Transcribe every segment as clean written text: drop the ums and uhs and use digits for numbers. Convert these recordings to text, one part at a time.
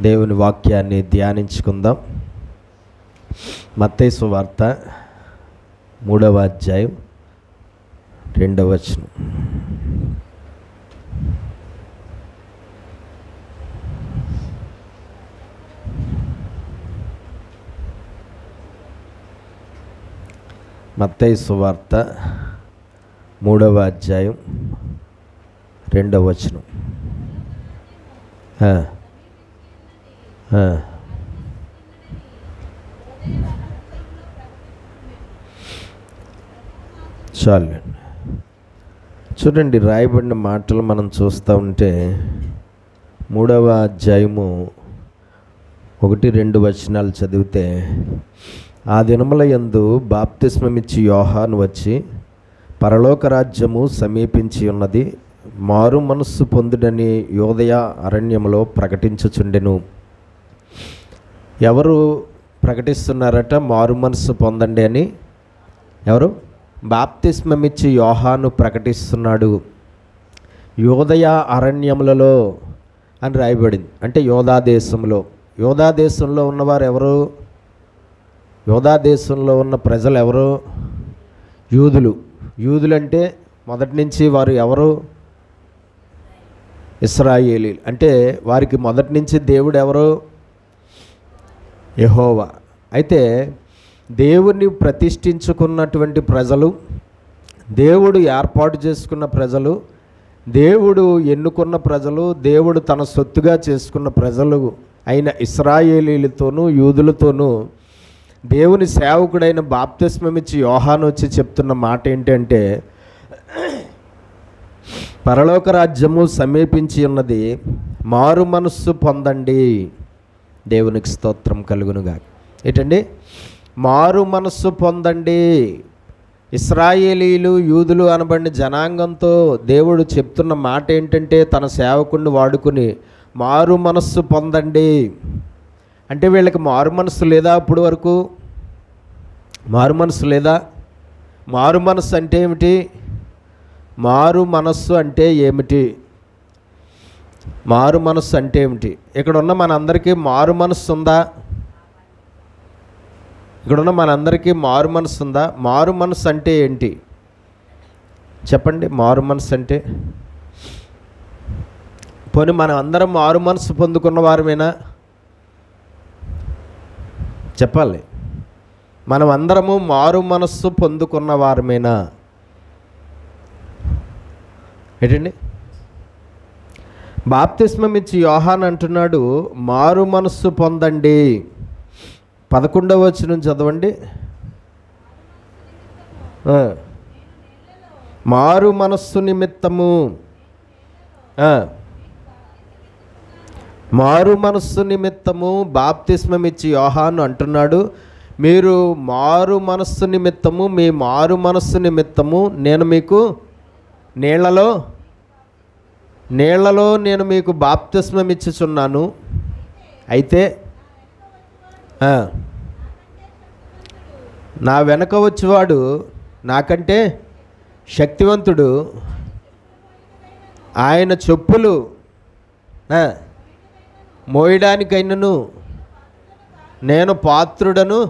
దేవుని వాక్యాన్ని ధ్యానించుకుందాం. మత్తయి సువార్త 3వ అధ్యాయం 2వ వచనం. మత్తయి సువార్త 3వ అధ్యాయం 2వ వచనం. చాలండి. చూడండి, రాయబడిన మాటలు మనం చూస్తూ ఉంటే 3వ అధ్యాయము 1-2 వచనాలు చదివితే, ఆ దినముల యందు బాప్తిస్మమిచ్చి యోహాను వచ్చి, పరలోక రాజ్యము సమీపించి ఉన్నది, మారు మనస్సు పొందుడని యోదయ అరణ్యములో ప్రకటించుచుండెను. ఎవరు ప్రకటిస్తున్నారట? మారు మనస్సు పొందండి అని. ఎవరు? బాప్తిస్మమిచ్చి యోహాను ప్రకటిస్తున్నాడు. యోదయ అరణ్యములలో అని రాయబడింది. అంటే యోధా దేశంలో. యోధా దేశంలో ఉన్నవారు ఎవరు? యోధా దేశంలో ఉన్న ప్రజలు ఎవరు? యూదులు. యూదులంటే మొదటి నుంచి వారు ఎవరు? ఇశ్రాయేలీలు. అంటే వారికి మొదటి నుంచి దేవుడు ఎవరు? యెహోవా. అయితే దేవుని ప్రతిష్ఠించుకున్నటువంటి ప్రజలు, దేవుడు ఏర్పాటు చేసుకున్న ప్రజలు, దేవుడు ఎన్నుకున్న ప్రజలు, దేవుడు తన సొత్తుగా చేసుకున్న ప్రజలు అయిన ఇశ్రాయేలీలతోనూ యూదులతోనూ దేవుని సేవకుడైన బాప్తిస్మమిచ్చి యోహాను వచ్చి చెప్తున్న మాట ఏంటంటే, పరలోక రాజ్యము సమీపించి ఉన్నది, మారు మనస్సు పొందండి. దేవునికి స్తోత్రం కలుగునుగా. ఏంటండి? మారు మనస్సు పొందండి. ఇశ్రాయేలీలు, యూదులు అనబడిన జనాంగంతో దేవుడు చెప్తున్న మాట ఏంటంటే, తన సేవకుడిని వాడుకుని మారు మనస్సు పొందండి. అంటే వీళ్ళకి మారు మనస్సు లేదా? అప్పుడు వరకు మారు మనస్సు లేదా? మారు మనస్సు అంటే ఏమిటి? మారు మనస్సు అంటే ఏమిటి? మారు మనస్సు అంటే ఏమిటి? ఇక్కడున్న మనందరికీ మారు మనస్సు ఉందా? ఇక్కడున్న మనందరికీ మారు మనస్సు ఉందా? మారు మనస్సు అంటే ఏంటి చెప్పండి? మారు మనస్సు అంటే, పోనీ మనం అందరం మారు మనస్సు పొందుకున్న వారమేనా? చెప్పాలి. మనం అందరము మారు మనస్సు పొందుకున్న వారమేనా? ఏంటండి? బాప్తిస్మం ఇచ్చి యోహాను అంటున్నాడు, మారు మనస్సు పొందండి. 11వ వచనం చదవండి. మారు మనస్సు నిమిత్తము, మారు మనస్సు నిమిత్తము బాప్తిస్మం ఇచ్చి యోహాను అంటున్నాడు, మీరు మారు మనస్సు నిమిత్తము, మీ మారు మనస్సు నిమిత్తము నేను మీకు నీళ్లలో నేను మీకు బాప్తిస్మం ఇచ్చుచున్నాను. అయితే నా వెనక వచ్చేవాడు నాకంటే శక్తివంతుడు, ఆయన చెప్పులు మోయడానికైనను నేను పాత్రుడను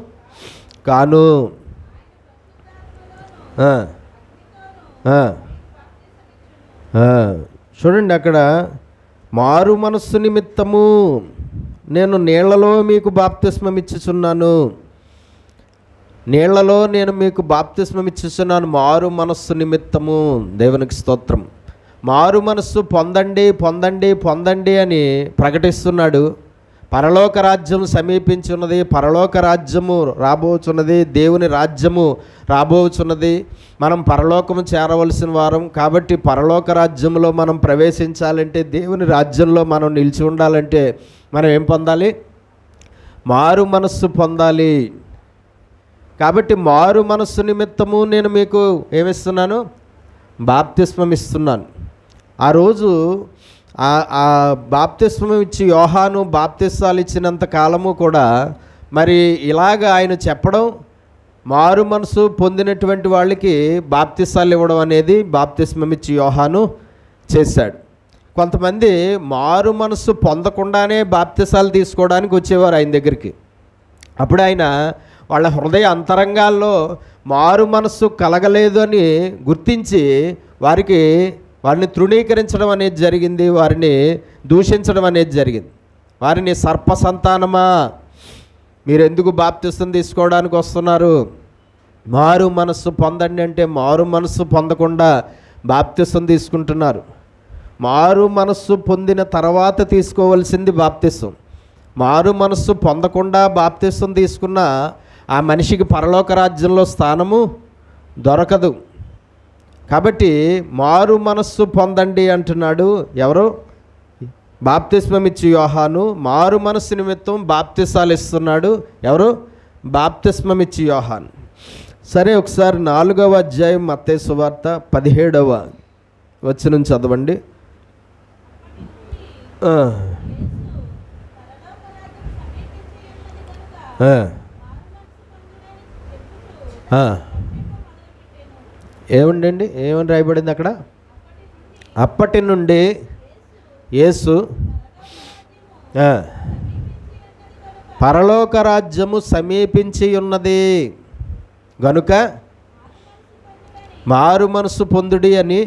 కాను. చూడండి, అక్కడ మారు మనస్సు నిమిత్తము నేను నీళ్లలో మీకు బాప్తిస్మం ఇచ్చుచున్నాను. నీళ్లలో నేను మీకు బాప్తిస్మం ఇచ్చుచున్నాను మారు మనస్సు నిమిత్తము. దేవునికి స్తోత్రం. మారు మనస్సు పొందండి, పొందండి, పొందండి అని ప్రకటిస్తున్నాడు. పరలోక రాజ్యం సమీపించున్నది, పరలోక రాజ్యము రాబోచున్నది, దేవుని రాజ్యము రాబోచున్నది. మనం పరలోకము చేరవలసిన వారం కాబట్టి పరలోక రాజ్యంలో మనం ప్రవేశించాలంటే, దేవుని రాజ్యంలో మనం నిలిచి ఉండాలంటే మనం ఏం పొందాలి? మారు మనస్సు పొందాలి. కాబట్టి మారు మనస్సు నిమిత్తము నేను మీకు ఏమిస్తున్నాను? బాప్తిస్మం ఇస్తున్నాను. ఆ రోజు ఆ బాప్తిస్మం ఇచ్చి యోహాను బాప్తిస్మాలు ఇచ్చినంత కాలము కూడా మరి ఇలాగ ఆయన చెప్పడం, మారు మనసు పొందినటువంటి వాళ్ళకి బాప్తిస్మాలు ఇవ్వడం అనేది బాప్తిస్మం ఇచ్చి యోహాను చేశాడు. కొంతమంది మారు మనస్సు పొందకుండానే బాప్తిసాలు తీసుకోవడానికి వచ్చేవారు ఆయన దగ్గరికి. అప్పుడు ఆయన వాళ్ళ హృదయ అంతరంగాల్లో మారు మనస్సు కలగలేదు అని గుర్తించి వారిని తృణీకరించడం అనేది జరిగింది, వారిని దూషించడం అనేది జరిగింది. వారిని సర్ప సంతానమా, మీరు ఎందుకు బాప్తిసం తీసుకోవడానికి వస్తున్నారు? మారు మనస్సు పొందండి అంటే మారు మనస్సు పొందకుండా బాప్తిసం తీసుకుంటున్నారు. మారు మనస్సు పొందిన తర్వాత తీసుకోవాల్సింది బాప్తిసం. మారు మనస్సు పొందకుండా బాప్తిసం తీసుకున్న ఆ మనిషికి పరలోక రాజ్యంలో స్థానము దొరకదు. కాబట్టి మారు మనస్సు పొందండి అంటున్నాడు ఎవరు? బాప్తిస్మం ఇచ్చి యోహాను. మారు మనస్సు నిమిత్తం బాప్తిసాలు ఇస్తున్నాడు ఎవరు? బాప్తిస్మం ఇచ్చి యోహాను. సరే, ఒకసారి 4వ అధ్యాయం మత్తయి సువార్త 17వ వచనం చదవండి. ఏముండండి, ఏమని రాయబడింది అక్కడ? అప్పటి నుండి యేసు పరలోక రాజ్యము సమీపించి ఉన్నది గనుక మారు మనసు పొందుడి అని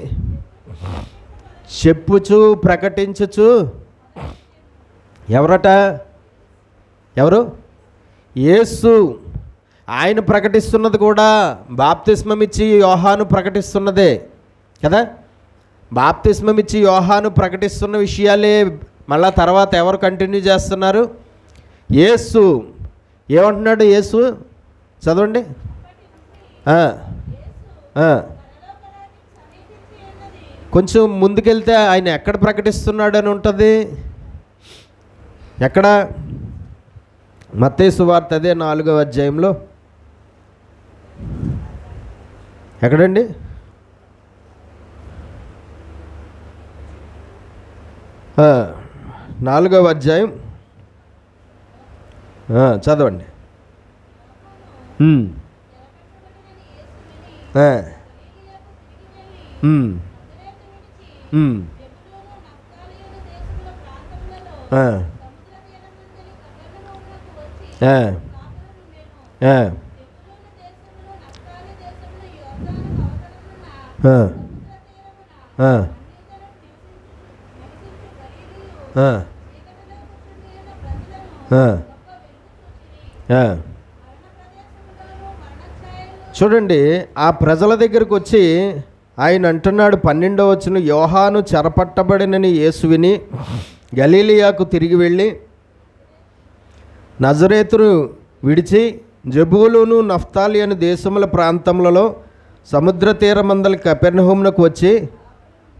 చెప్పుచు ప్రకటించుచు. ఎవరు? యేసు. ఆయన ప్రకటిస్తున్నది కూడా బాప్తిస్మం ఇచ్చి యోహాను ప్రకటిస్తున్నదే కదా. బాప్తిస్మం ఇచ్చి యోహాను ప్రకటిస్తున్న విషయాలే మళ్ళా తర్వాత ఎవరు కంటిన్యూ చేస్తున్నారు? యేసు. ఏమంటున్నాడు యేసు? చదవండి. కొంచెం ముందుకెళ్తే ఆయన ఎక్కడ ప్రకటిస్తున్నాడు అని ఉంటుంది. ఎక్కడ? మత్తయి సువార్త అదే 4వ అధ్యాయంలో. ఎక్కడండి? ఆ, 4వ అధ్యాయం చదవండి. చూడండి, ఆ ప్రజల దగ్గరకు వచ్చి ఆయన అంటున్నాడు 12వ వచనం, యోహాను చెరపట్టబడినని యేసు విని గలీలియాకు తిరిగి వెళ్ళి నజరేతును విడిచి జబూలూను నఫ్తాలి అనే దేశముల ప్రాంతములలో సముద్ర తీరమందలి కపెర్నహూమునకు వచ్చి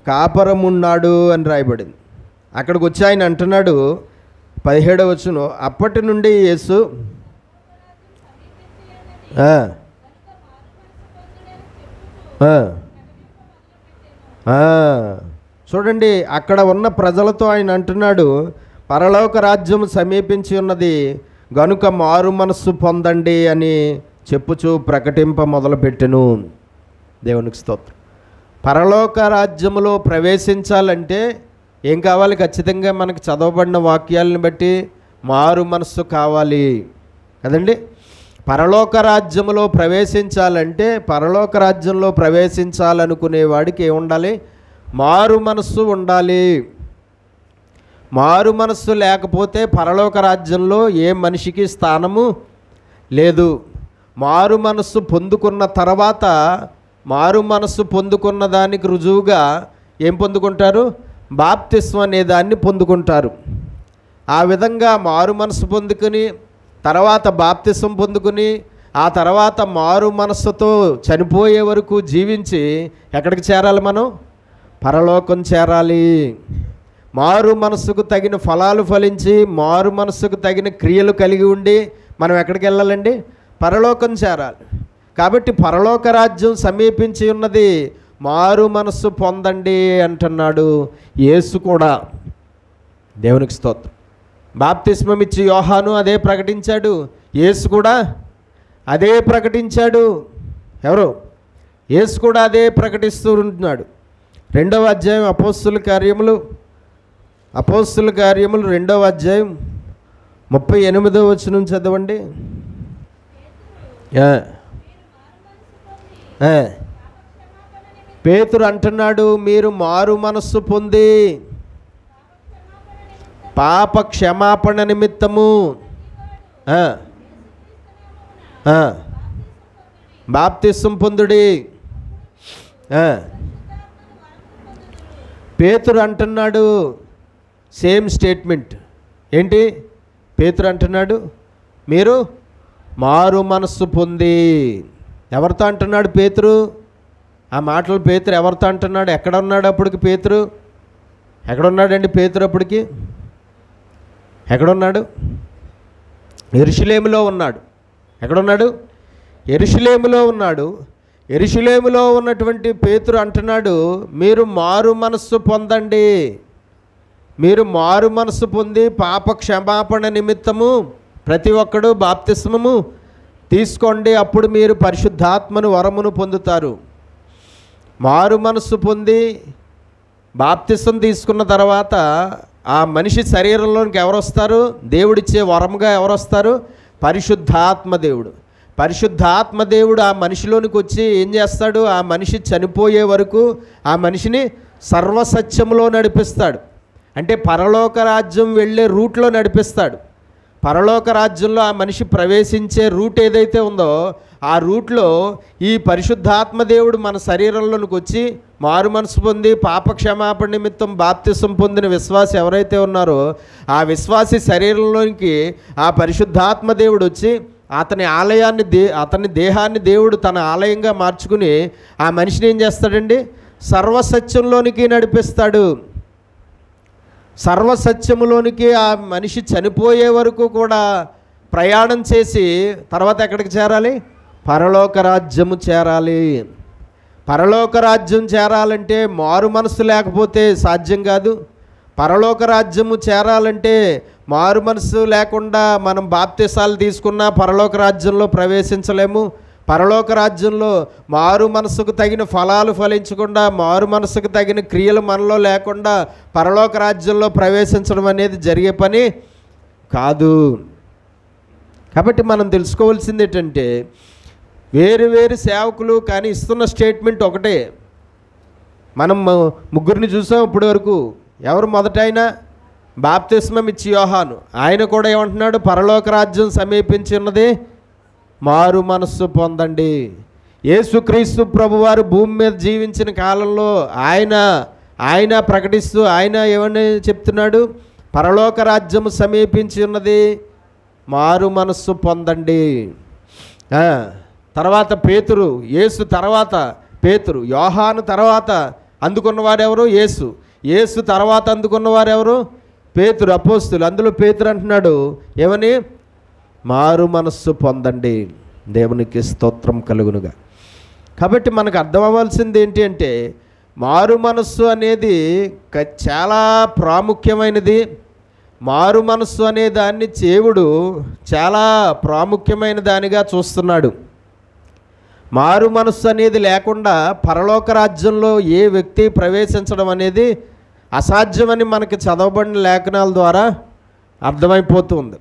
కాపరమున్నాడు అని రాయబడింది. అక్కడికి వచ్చి ఆయన అంటున్నాడు 17వ వచనం, అప్పటి నుండి యేసు చూడండి, అక్కడ ఉన్న ప్రజలతో ఆయన అంటున్నాడు పరలోక రాజ్యం సమీపించి ఉన్నది గనుక మారు మనస్సు పొందండి అని చెప్పుచూ ప్రకటింప మొదలుపెట్టెను. దేవునికి స్తోత్రం. పరలోక రాజ్యములో ప్రవేశించాలంటే ఏం కావాలి? ఖచ్చితంగా మనకు చదవబడిన వాక్యాలను బట్టి మారు మనస్సు కావాలి కదండి. పరలోక రాజ్యములో ప్రవేశించాలంటే, పరలోక రాజ్యంలో ప్రవేశించాలనుకునే వాడికి ఏముండాలి? మారు మనస్సు ఉండాలి. మారు మనస్సు లేకపోతే పరలోక రాజ్యంలో ఏ మనిషికి స్థానము లేదు. మారు మనస్సు పొందుకున్న తర్వాత, మారు మనస్సు పొందుకున్న దానికి రుజువుగా ఏం పొందుకుంటారు? బాప్తిస్మం అనే దాన్ని పొందుకుంటారు. ఆ విధంగా మారు మనస్సు పొందుకుని తర్వాత బాప్తిస్మం పొందుకుని ఆ తర్వాత మారు మనస్సుతో చనిపోయే వరకు జీవించి ఎక్కడికి చేరాలి? మనం పరలోకం చేరాలి. మారు మనస్సుకు తగిన ఫలాలు ఫలించి మారు మనస్సుకు తగిన క్రియలు కలిగి ఉండి మనం ఎక్కడికి వెళ్ళాలండి? పరలోకం చేరాలి. కాబట్టి పరలోక రాజ్యం సమీపించి ఉన్నది, మారు మనస్సు పొందండి అంటున్నాడు యేసు కూడా. దేవునికి స్తోత్రం. బాప్తిస్మం ఇచ్చి యోహాను అదే ప్రకటించాడు, యేసు కూడా అదే ప్రకటించాడు. ఎవరు? యేసు కూడా అదే ప్రకటిస్తూ ఉంటున్నాడు. 2వ అధ్యాయం అపోస్తుల కార్యములు అపోస్తుల కార్యములు 2వ అధ్యాయం 38వ వచనం చదవండి. పేతురు అంటున్నాడు, మీరు మారు మనస్సు పొంది పాప క్షమాపణ నిమిత్తము బాప్తిసం పొందుడి. పేతురు అంటున్నాడు సేమ్ స్టేట్మెంట్. ఏంటి? పేతురు అంటున్నాడు మీరు మారు మనస్సు పొంది. ఎవరితో అంటున్నాడు పేతురు? ఆ మాటలు పేతురు ఎవరితో అంటున్నాడు? ఎక్కడ ఉన్నాడు అప్పటికి పేతురు? ఎక్కడున్నాడండి పేతురు అప్పటికి? ఎక్కడున్నాడు? యెరూషలేములో ఉన్నాడు. ఎక్కడున్నాడు? యెరూషలేములో ఉన్నాడు. యెరూషలేములో ఉన్నటువంటి పేతురు అంటున్నాడు, మీరు మారు మనస్సు పొందండి, మీరు మారు మనస్సు పొంది పాప క్షమాపణ నిమిత్తము ప్రతి ఒక్కడు బాప్తిస్మము తీసుకోండి, అప్పుడు మీరు పరిశుద్ధాత్మను వరమును పొందుతారు. మారు మనస్సు పొంది బాప్తిసం తీసుకున్న తర్వాత ఆ మనిషి శరీరంలోనికి ఎవరు వస్తారు? దేవుడిచ్చే వరముగా ఎవరు వస్తారు? పరిశుద్ధాత్మ దేవుడు. పరిశుద్ధాత్మ దేవుడు ఆ మనిషిలోనికి వచ్చి ఏం చేస్తాడు? ఆ మనిషి చనిపోయే వరకు ఆ మనిషిని సర్వసత్యంలో నడిపిస్తాడు. అంటే పరలోక రాజ్యం వెళ్ళే రూట్లో నడిపిస్తాడు. పరలోక రాజ్యంలో ఆ మనిషి ప్రవేశించే రూట్ ఏదైతే ఉందో ఆ రూట్లో ఈ పరిశుద్ధాత్మ దేవుడు మన శరీరంలోనికి వచ్చి మారు మనసు పొంది పాప క్షమాపణ నిమిత్తం బాప్తిసం పొందిన విశ్వాసి ఎవరైతే ఉన్నారో ఆ విశ్వాసి శరీరంలోనికి ఆ పరిశుద్ధాత్మ దేవుడు వచ్చి అతని దేహాన్ని దేవుడు తన ఆలయంగా మార్చుకుని ఆ మనిషిని ఏం చేస్తాడండి? సర్వసత్యంలోనికి నడిపిస్తాడు. సర్వసత్యములోనికి ఆ మనిషి చనిపోయే వరకు కూడా ప్రయాణం చేసి తర్వాత ఎక్కడికి చేరాలి? పరలోక రాజ్యము చేరాలి. పరలోక రాజ్యం చేరాలంటే మారు మనసు లేకపోతే సాధ్యం కాదు. పరలోక రాజ్యము చేరాలంటే మారు మనసు లేకుండా మనం బాప్తిసాలు తీసుకున్నా పరలోక రాజ్యంలో ప్రవేశించలేము. పరలోక రాజ్యంలో మారు మనసుకు తగిన ఫలాలు ఫలించకుండా, మారు మనసుకు తగిన క్రియలు మనలో లేకుండా పరలోక రాజ్యంలో ప్రవేశించడం అనేది జరిగే పని కాదు. కాబట్టి మనం తెలుసుకోవాల్సింది ఏంటంటే వేరు వేరు సేవకులు కానీ ఇస్తున్న స్టేట్మెంట్ ఒకటే. మనం ముగ్గురిని చూసాం ఇప్పటి వరకు. ఎవరు మొదట? ఆయన బాప్తిస్మం ఇచ్చి యోహాను. ఆయన కూడా ఏమంటున్నాడు? పరలోక రాజ్యం సమీపించి ఉన్నది, మారు మనస్సు పొందండి. యేసుక్రీస్తు ప్రభువారు భూమి మీద జీవించిన కాలంలో ఆయన ప్రకటిస్తూ ఆయన ఏమని చెప్తున్నాడు? పరలోక రాజ్యము సమీపించి ఉన్నది, మారు మనస్సు పొందండి. తర్వాత పేతురు, యేసు తర్వాత పేతురు, యోహాను తర్వాత అందుకున్నవారెవరు? యేసు తర్వాత అందుకున్నవారెవరు? పేతురు, అపోస్తులు. అందులో పేతురు అంటున్నాడు ఏమని? మారు మనస్సు పొందండి. దేవునికి స్తోత్రం కలుగునుగా. కాబట్టి మనకు అర్థం అవ్వాల్సింది ఏంటి అంటే మారు మనస్సు అనేది చాలా ప్రాముఖ్యమైనది. మారు మనస్సు అనే దాన్ని దేవుడు చాలా ప్రాముఖ్యమైన దానిగా చూస్తున్నాడు. మారు మనస్సు అనేది లేకుండా పరలోక రాజ్యంలో ఏ వ్యక్తి ప్రవేశించడం అనేది అసాధ్యమని మనకి చదవబడిన లేఖనాల ద్వారా అర్థమైపోతుంది.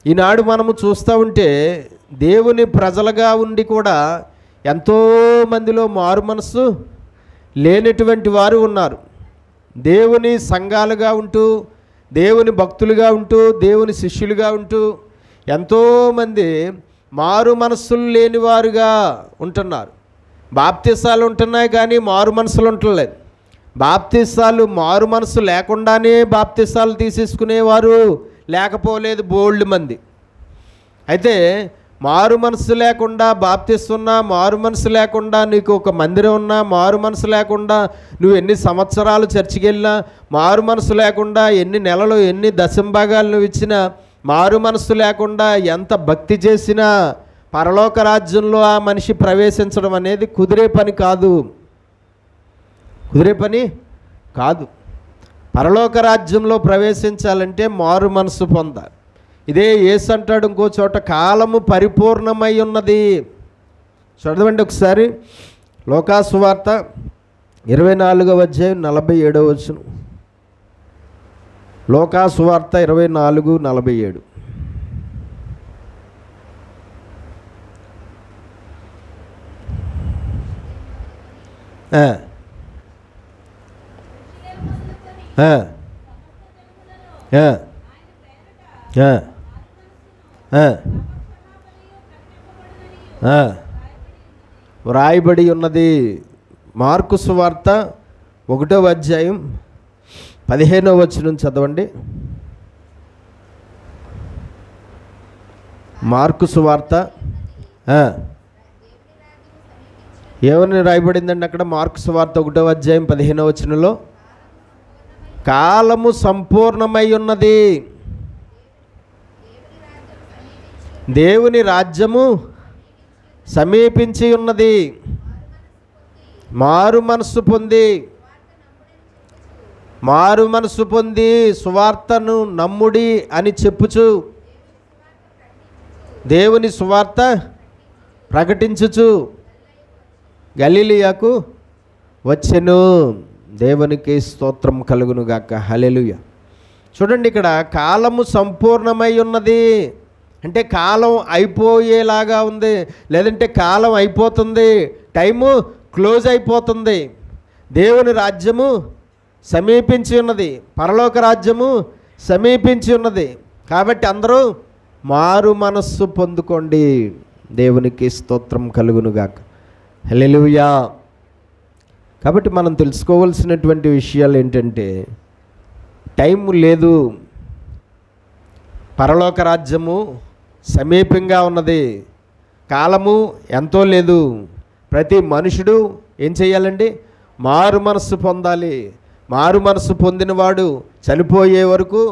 ఈనాడు మనము చూస్తూ ఉంటే దేవుని ప్రజలుగా ఉండి కూడా ఎంతోమందిలో మారు మనస్సు లేనటువంటి వారు ఉన్నారు. దేవుని సంఘాలుగా ఉంటూ, దేవుని భక్తులుగా ఉంటూ, దేవుని శిష్యులుగా ఉంటూ ఎంతోమంది మారు మనస్సులు లేనివారుగా ఉంటున్నారు. బాప్తిసాలు ఉంటున్నాయి కానీ మారు మనసులు ఉండలేదు. బాప్తిసాలు మారు మనసు లేకుండానే బాప్తిసాలు తీసేసుకునేవారు లేకపోలేదు బోల్డ్ మంది. అయితే మారు మనసు లేకుండా బాప్తిస్తున్నా, మారు మనసు లేకుండా నీకు ఒక మందిరం ఉన్నా, మారు మనసు లేకుండా నువ్వు ఎన్ని సంవత్సరాలు చర్చికి వెళ్ళినా, మారు మనసు లేకుండా ఎన్ని నెలలు ఎన్ని దశంభాగాలు నువ్వు ఇచ్చినా, మారు మనసు లేకుండా ఎంత భక్తి చేసినా పరలోక రాజ్యంలో ఆ మనిషి ప్రవేశించడం అనేది కుదిరే పని కాదు. పరలోక రాజ్యంలో ప్రవేశించాలంటే మారు మనసు పొందాలి. ఇదే యేసు అంటాడు ఇంకో చోట, కాలము పరిపూర్ణమై ఉన్నది. చదవండి ఒకసారి లోకాసు వార్త 24వ అధ్యాయం 47వ వచనం. లూకా సువార్త 24:47. వ్రాయబడి ఉన్నది. మార్కు సువార్త 1వ అధ్యాయం 15వ వచనం చదవండి. మార్కు సువార్త ఏమని రాయబడిందండి అక్కడ? మార్కు సువార్త 1వ అధ్యాయం 15వ వచనంలో కాలము సంపూర్ణమై ఉన్నది, దేవుని రాజ్యము సమీపించి ఉన్నది, మారు మనస్సు పొంది సువార్తను నమ్ముడి అని చెప్పుచు దేవుని సువార్త ప్రకటించుచు గలిలియాకు వచ్చెను. దేవునికి స్తోత్రం కలుగును గాక. హల్లెలూయా. చూడండి, ఇక్కడ కాలము సంపూర్ణమై ఉన్నది అంటే కాలం అయిపోయేలాగా ఉంది, లేదంటే కాలం అయిపోతుంది, టైము క్లోజ్ అయిపోతుంది. దేవుని రాజ్యము సమీపించి ఉన్నది, పరలోక రాజ్యము సమీపించి ఉన్నది. కాబట్టి అందరూ మారు మనస్సు పొందుకోండి. దేవునికి స్తోత్రం కలుగునుగాక. హల్లెలూయా. కాబట్టి మనం తెలుసుకోవాల్సినటువంటి విషయాలు ఏంటంటే, టైం లేదు, పరలోక రాజ్యము సమీపంగా ఉన్నది, కాలము ఎంతో లేదు. ప్రతి మనుషుడు ఏం చేయాలండి? మారు మనస్సు పొందాలి. మారు మనస్సు పొందినవాడు చనిపోయే వరకు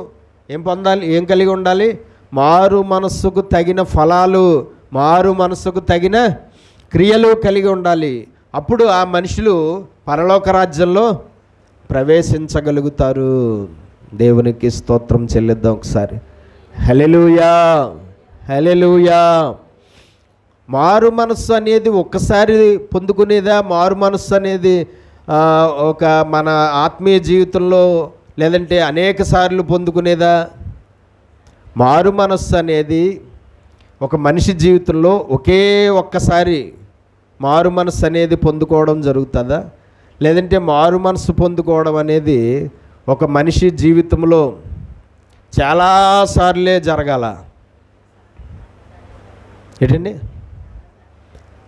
ఏం పొందాలి? ఏం కలిగి ఉండాలి? మారు మనస్సుకు తగిన ఫలాలు, మారు మనస్సుకు తగిన క్రియలు కలిగి ఉండాలి. అప్పుడు ఆ మనుషులు పరలోక రాజ్యంలో ప్రవేశించగలుగుతారు. దేవునికి స్తోత్రం చెల్లిద్దాం ఒకసారి. హల్లెలూయా, హల్లెలూయా. మారు మనస్సు అనేది ఒక్కసారి పొందుకునేదా? మారు మనస్సు అనేది ఒక మన ఆత్మీయ జీవితంలో లేదంటే అనేక సార్లు పొందుకునేదా? మారు మనస్సు అనేది ఒక మనిషి జీవితంలో ఒకే ఒక్కసారి మారు మనస్సు అనేది పొందుకోవడం జరుగుతుందా? లేదంటే మారు మనస్సు పొందుకోవడం అనేది ఒక మనిషి జీవితంలో చాలాసార్లే జరగాల? ఏంటండి?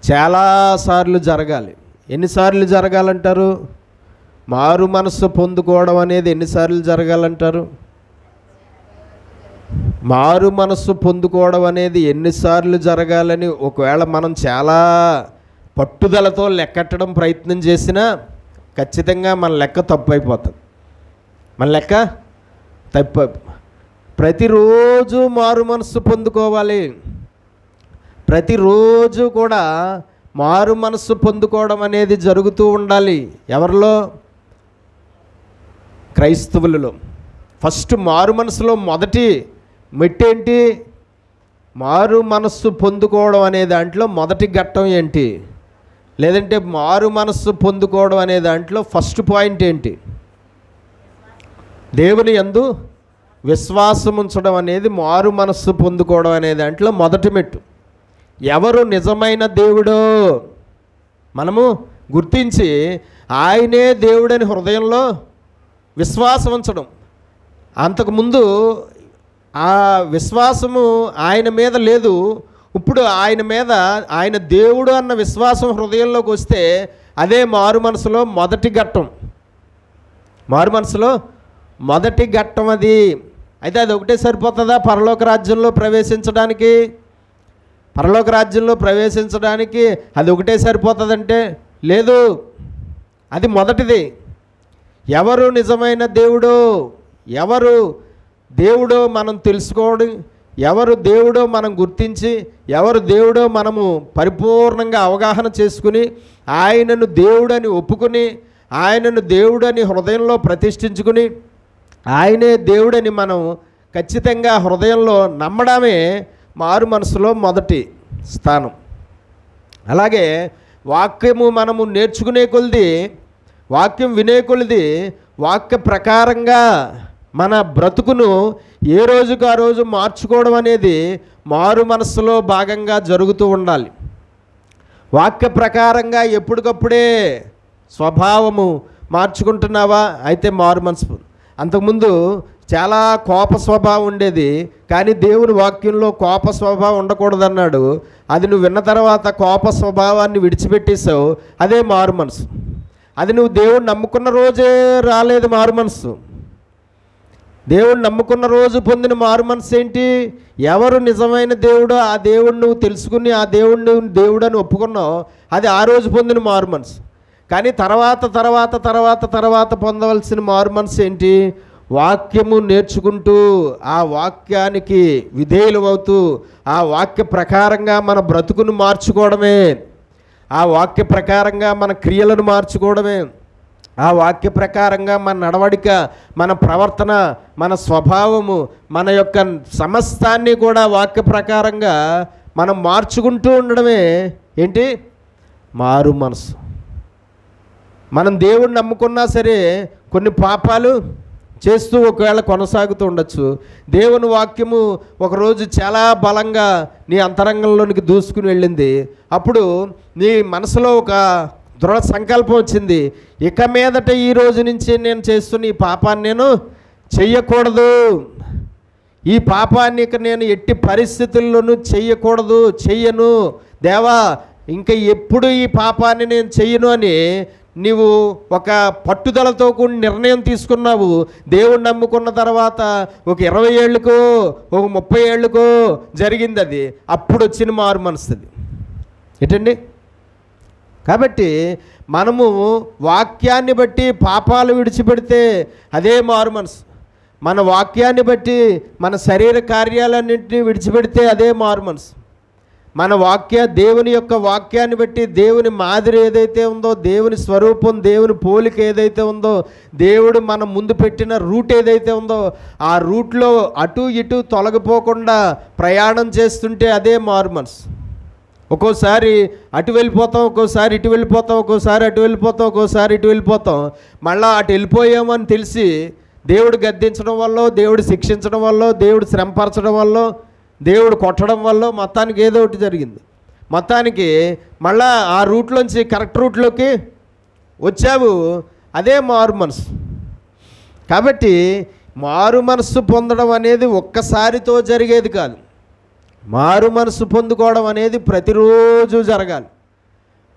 చాలాసార్లు జరగాలి. ఎన్నిసార్లు జరగాలంటారు? మారు మనస్సు పొందుకోవడం అనేది ఎన్నిసార్లు జరగాలంటారు? మారు మనస్సు పొందుకోవడం అనేది ఎన్నిసార్లు జరగాలని ఒకవేళ మనం చాలా పట్టుదలతో లెక్కట్టడం ప్రయత్నం చేసినా ఖచ్చితంగా మన లెక్క తప్పు అయిపోతుంది. మన లెక్క తప్పు. ప్రతిరోజు మారు మనస్సు పొందుకోవాలి. ప్రతిరోజు కూడా మారు మనస్సు పొందుకోవడం అనేది జరుగుతూ ఉండాలి. ఎవరిలో? క్రైస్తవులలో. ఫస్ట్ మారు మనస్సులో మొదటి మెట్టేంటి? మారు మనస్సు పొందుకోవడం అనే దాంట్లో మొదటి ఘట్టం ఏంటి? లేదంటే మారు మనస్సు పొందుకోవడం అనే దాంట్లో ఫస్ట్ పాయింట్ ఏంటి? దేవుని యందు విశ్వాసం ఉంచడం అనేది మారు మనస్సు పొందుకోవడం అనే దాంట్లో మొదటి మెట్టు. ఎవరు నిజమైన దేవుడో మనము గుర్తించి ఆయనే దేవుడని హృదయంలో విశ్వాసం ఉంచడం. అంతకుముందు ఆ విశ్వాసము ఆయన మీద లేదు. ఇప్పుడు ఆయన మీద, ఆయన దేవుడు అన్న విశ్వాసం హృదయంలోకి వస్తే అదే మారు మనసులో మొదటి ఘట్టం. మారు మనసులో మొదటి ఘట్టం అది. అయితే అది ఒకటే సరిపోతుందా పరలోక రాజ్యంలో ప్రవేశించడానికి? పరలోక రాజ్యంలో ప్రవేశించడానికి అది ఒకటే సరిపోతుందంటే లేదు. అది మొదటిది. ఎవరు నిజమైన దేవుడో, ఎవరు దేవుడో మనం తెలుసుకోవడం, ఎవరు దేవుడో మనం గుర్తించి, ఎవరు దేవుడో మనము పరిపూర్ణంగా అవగాహన చేసుకుని, ఆయనను దేవుడని ఒప్పుకుని, ఆయనను దేవుడని హృదయంలో ప్రతిష్ఠించుకుని, ఆయనే దేవుడని మనం ఖచ్చితంగా హృదయంలో నమ్మడమే మారు మనసులో మొదటి స్థానం. అలాగే వాక్యము మనము నేర్చుకునే కొలది, వాక్యం వినే కొలది, వాక్య ప్రకారంగా మన బ్రతుకును ఏ రోజుకు ఆ రోజు మార్చుకోవడం అనేది మారు మనస్సులో భాగంగా జరుగుతూ ఉండాలి. వాక్య ప్రకారంగా ఎప్పటికప్పుడే స్వభావము మార్చుకుంటున్నావా? అయితే మారు మనసు. అంతకుముందు చాలా కోప స్వభావం ఉండేది, కానీ దేవుని వాక్యంలో కోప స్వభావం ఉండకూడదన్నాడు. అది నువ్వు విన్న తర్వాత కోప స్వభావాన్ని విడిచిపెట్టేసావు, అదే మారు మనసు. అది నువ్వు దేవుడు నమ్ముకున్న రోజే రాలేదు మారు మనసు. దేవుడు నమ్ముకున్న రోజు పొందిన మారు మనసు ఏంటి? ఎవరు నిజమైన దేవుడో ఆ దేవుడిని నువ్వు తెలుసుకుని ఆ దేవుడిని దేవుడు అని ఒప్పుకున్నావు, అది ఆ రోజు పొందిన మారు మనసు. కానీ తర్వాత తర్వాత తర్వాత తర్వాత పొందవలసిన మారు మనసు ఏంటి? వాక్యము నేర్చుకుంటూ ఆ వాక్యానికి విధేయులు అవుతూ ఆ వాక్య ప్రకారంగా మన బ్రతుకును మార్చుకోవడమే, ఆ వాక్య ప్రకారంగా మన క్రియలను మార్చుకోవడమే, ఆ వాక్య ప్రకారంగా మన నడవడిక, మన ప్రవర్తన, మన స్వభావము, మన యొక్క సమస్తాన్ని కూడా వాక్య ప్రకారంగా మనం మార్చుకుంటూ ఉండడమే ఏంటి? మారు మనసు. మనం దేవుడిని నమ్ముకున్నా సరే కొన్ని పాపాలు చేస్తూ ఒకవేళ కొనసాగుతూ ఉండొచ్చు. దేవుని వాక్యము ఒకరోజు చాలా బలంగా నీ అంతరంగంలోనికి దూసుకుని వెళ్ళింది. అప్పుడు నీ మనసులో ఒక దృఢ సంకల్పం వచ్చింది, ఇక మీదట ఈ రోజు నుంచి నేను చేస్తున్న ఈ పాపాన్ని నేను చెయ్యకూడదు, ఈ పాపాన్ని ఇక నేను ఎట్టి పరిస్థితుల్లోనూ చెయ్యకూడదు, చెయ్యను దేవా, ఇంకా ఎప్పుడు ఈ పాపాన్ని నేను చెయ్యను అని నీవు ఒక పట్టుదలతో కూడిన నిర్ణయం తీసుకున్నావు. దేవుణ్ణి నమ్ముకున్న తర్వాత ఒక 20 ఏళ్ళకో ఒక 30 ఏళ్ళకో జరిగింది అది. అప్పుడు వచ్చిన మారు మనసుది ఏంటండి? కాబట్టి మనము వాక్యాన్ని బట్టి పాపాలు విడిచిపెడితే అదే మారు మనసు. మన వాక్యాన్ని బట్టి మన శరీర కార్యాలన్నింటినీ విడిచిపెడితే అదే మారు మనసు. మన దేవుని యొక్క వాక్యాన్ని బట్టి దేవుని మాదిరి ఏదైతే ఉందో, దేవుని స్వరూపం, దేవుని పోలిక ఏదైతే ఉందో, దేవుడు మన ముందు పెట్టిన రూట్ ఏదైతే ఉందో ఆ రూట్లో అటు ఇటు తొలగిపోకుండా ప్రయాణం చేస్తుంటే అదే మారు మనసు. ఒక్కోసారి అటు వెళ్ళిపోతాం, ఒక్కోసారి ఇటు వెళ్ళిపోతాం, ఒక్కోసారి అటు వెళ్ళిపోతాం, ఒక్కోసారి ఇటు వెళ్ళిపోతాం. మళ్ళీ అటు వెళ్ళిపోయామని తెలిసి దేవుడు గద్దించడం వల్ల, దేవుడు శిక్షించడం వల్ల, దేవుడు శ్రమపరచడం వల్ల, దేవుడు కొట్టడం వల్ల మొత్తానికి ఏదో ఒకటి జరిగింది. మొత్తానికి మళ్ళా ఆ రూట్లోంచి కరెక్ట్ రూట్లోకి వచ్చావు, అదే మారు మనసు. కాబట్టి మారు మనసు పొందడం అనేది ఒక్కసారితో జరిగేది కాదు. మారు మనసు పొందుకోవడం అనేది ప్రతిరోజు జరగాలి.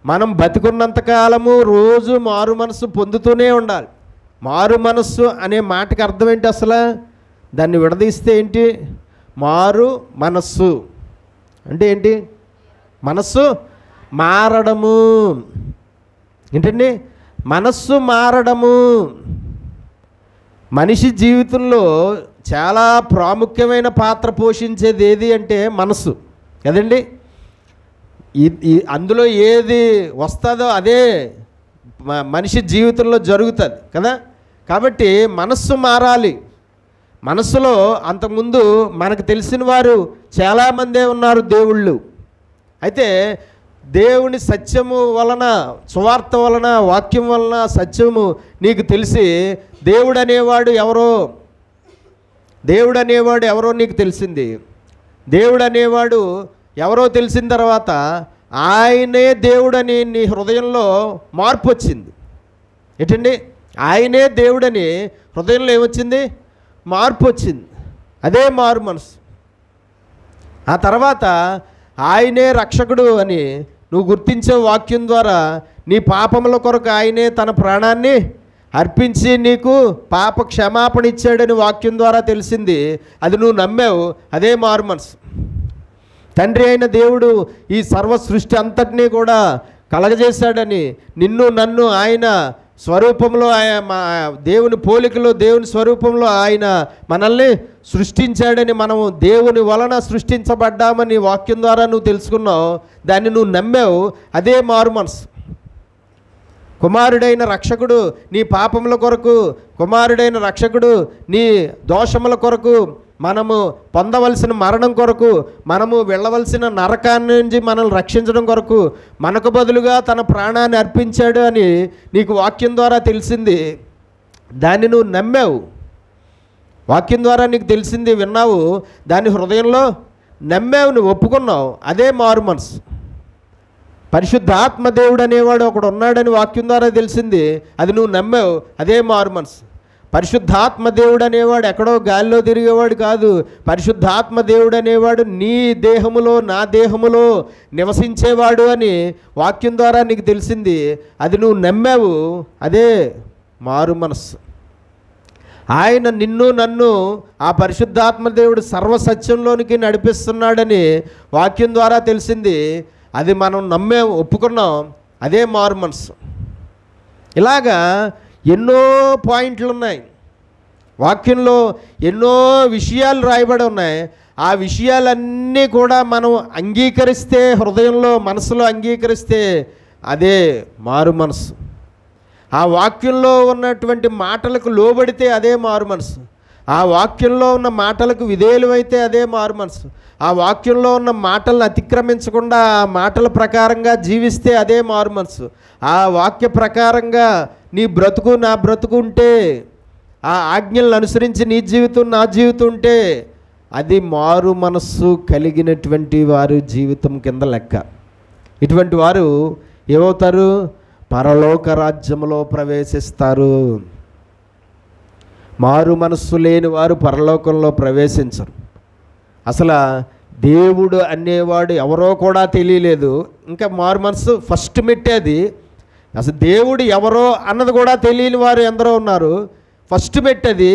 మనం బతికున్నంతకాలము రోజు మారు మనసు పొందుతూనే ఉండాలి. మారు మనస్సు అనే మాటకి అర్థం ఏంటి అసలు? దాన్ని విడదీస్తే ఏంటి? మారు మనస్సు అంటే ఏంటి? మనస్సు మారడము. ఏంటండి? మనస్సు మారడము. మనిషి జీవితంలో చాలా ప్రాముఖ్యమైన పాత్ర పోషించేది ఏది అంటే మనస్సు కదండి. అందులో ఏది వస్తుందో అదే మనిషి జీవితంలో జరుగుతుంది కదా. కాబట్టి మనస్సు మారాలి. మనస్సులో అంతకుముందు మనకు తెలిసిన వారు చాలామందే ఉన్నారు దేవుళ్ళు. అయితే దేవుని సత్యము వలన, సువార్త వలన, వాక్యం వలన, సత్యము నీకు తెలిసి దేవుడు అనేవాడు ఎవరో నీకు తెలిసింది. దేవుడు అనేవాడు ఎవరో తెలిసిన తర్వాత ఆయనే దేవుడని నీ హృదయంలో మార్పు వచ్చింది. ఏంటండి? ఆయనే దేవుడని హృదయంలో ఏమొచ్చింది? మార్పు వచ్చింది. అదే మారు మనసు. ఆ తర్వాత ఆయనే రక్షకుడు అని నువ్వు గుర్తించే వాక్యం ద్వారా నీ పాపముల కొరకు ఆయనే తన ప్రాణాన్ని అర్పించి నీకు పాప క్షమాపణ ఇచ్చాడని వాక్యం ద్వారా తెలిసింది. అది నువ్వు నమ్మావు, అదే మారు మనసు. తండ్రి అయిన దేవుడు ఈ సర్వ సృష్టి అంతటినీ కూడా కలగజేశాడని, నిన్ను నన్ను ఆయన స్వరూపంలో, దేవుని పోలికలో, దేవుని స్వరూపంలో ఆయన మనల్ని సృష్టించాడని, మనము దేవుని వలన సృష్టించబడ్డామని వాక్యం ద్వారా నువ్వు తెలుసుకున్నావు, దాన్ని నువ్వు నమ్మావు, అదే మారు మనసు. కుమారుడైన రక్షకుడు నీ పాపముల కొరకు, కుమారుడైన రక్షకుడు నీ దోషముల కొరకు, మనము పొందవలసిన మరణం కొరకు, మనము వెళ్ళవలసిన నరకాన్ని నుంచి మనల్ని రక్షించడం కొరకు మనకు బదులుగా తన ప్రాణాన్ని అర్పించాడు అని నీకు వాక్యం ద్వారా తెలిసింది. దాన్ని నువ్వు నమ్మావు. వాక్యం ద్వారా నీకు తెలిసింది విన్నావు, దాన్ని హృదయంలో నమ్మావు, నువ్వు ఒప్పుకున్నావు, అదే మారు మనసు. పరిశుద్ధాత్మ దేవుడు అనేవాడు ఒకడు ఉన్నాడని వాక్యం ద్వారా తెలిసింది, అది నువ్వు నమ్మావు, అదే మారు మనసు. పరిశుద్ధాత్మ దేవుడు అనేవాడు ఎక్కడో గాలిలో తిరిగేవాడు కాదు. పరిశుద్ధాత్మ దేవుడు అనేవాడు నీ దేహములో నా దేహములో నివసించేవాడు అని వాక్యం ద్వారా నీకు తెలిసింది, అది నువ్వు నమ్మావు, అదే మారు మనస్సు. ఆయన నిన్ను నన్ను ఆ పరిశుద్ధాత్మ దేవుడు సర్వసత్యంలోనికి నడిపిస్తున్నాడని వాక్యం ద్వారా తెలిసింది, అది మనం నమ్మాము, ఒప్పుకున్నాం, అదే మారు మనసు. ఇలాగా ఎన్నో పాయింట్లు ఉన్నాయి వాక్యంలో, ఎన్నో విషయాలు రాయబడి ఉన్నాయి. ఆ విషయాలన్నీ కూడా మనం అంగీకరిస్తే, హృదయంలో మనసులో అంగీకరిస్తే అదే మారు మనసు. ఆ వాక్యంలో ఉన్నటువంటి మాటలకు లోబడితే అదే మారు మనసు. ఆ వాక్యంలో ఉన్న మాటలకు విధేయులమైతే అదే మారు మనసు. ఆ వాక్యంలో ఉన్న మాటలను అతిక్రమించకుండా ఆ మాటల ప్రకారంగా జీవిస్తే అదే మారు మనసు. ఆ వాక్య ప్రకారంగా నీ బ్రతుకు నా బ్రతుకు ఉంటే, ఆ ఆజ్ఞలను అనుసరించి నీ జీవితం నా జీవితం ఉంటే అది మారు మనస్సు కలిగినటువంటి వారి జీవితం కింద లెక్క. ఇటువంటి వారు ఏమవుతారు? పరలోక రాజ్యంలో ప్రవేశిస్తారు. మారు మనస్సు లేని వారు పరలోకంలో ప్రవేశించరు. అసలు దేవుడు అనేవాడు ఎవరో కూడా తెలియలేదు, ఇంకా మారు మనస్సు ఫస్ట్ మెట్టేది. అసలు దేవుడు ఎవరో అన్నది కూడా తెలియని వారు ఎందరో ఉన్నారు. ఫస్ట్ మెట్టేది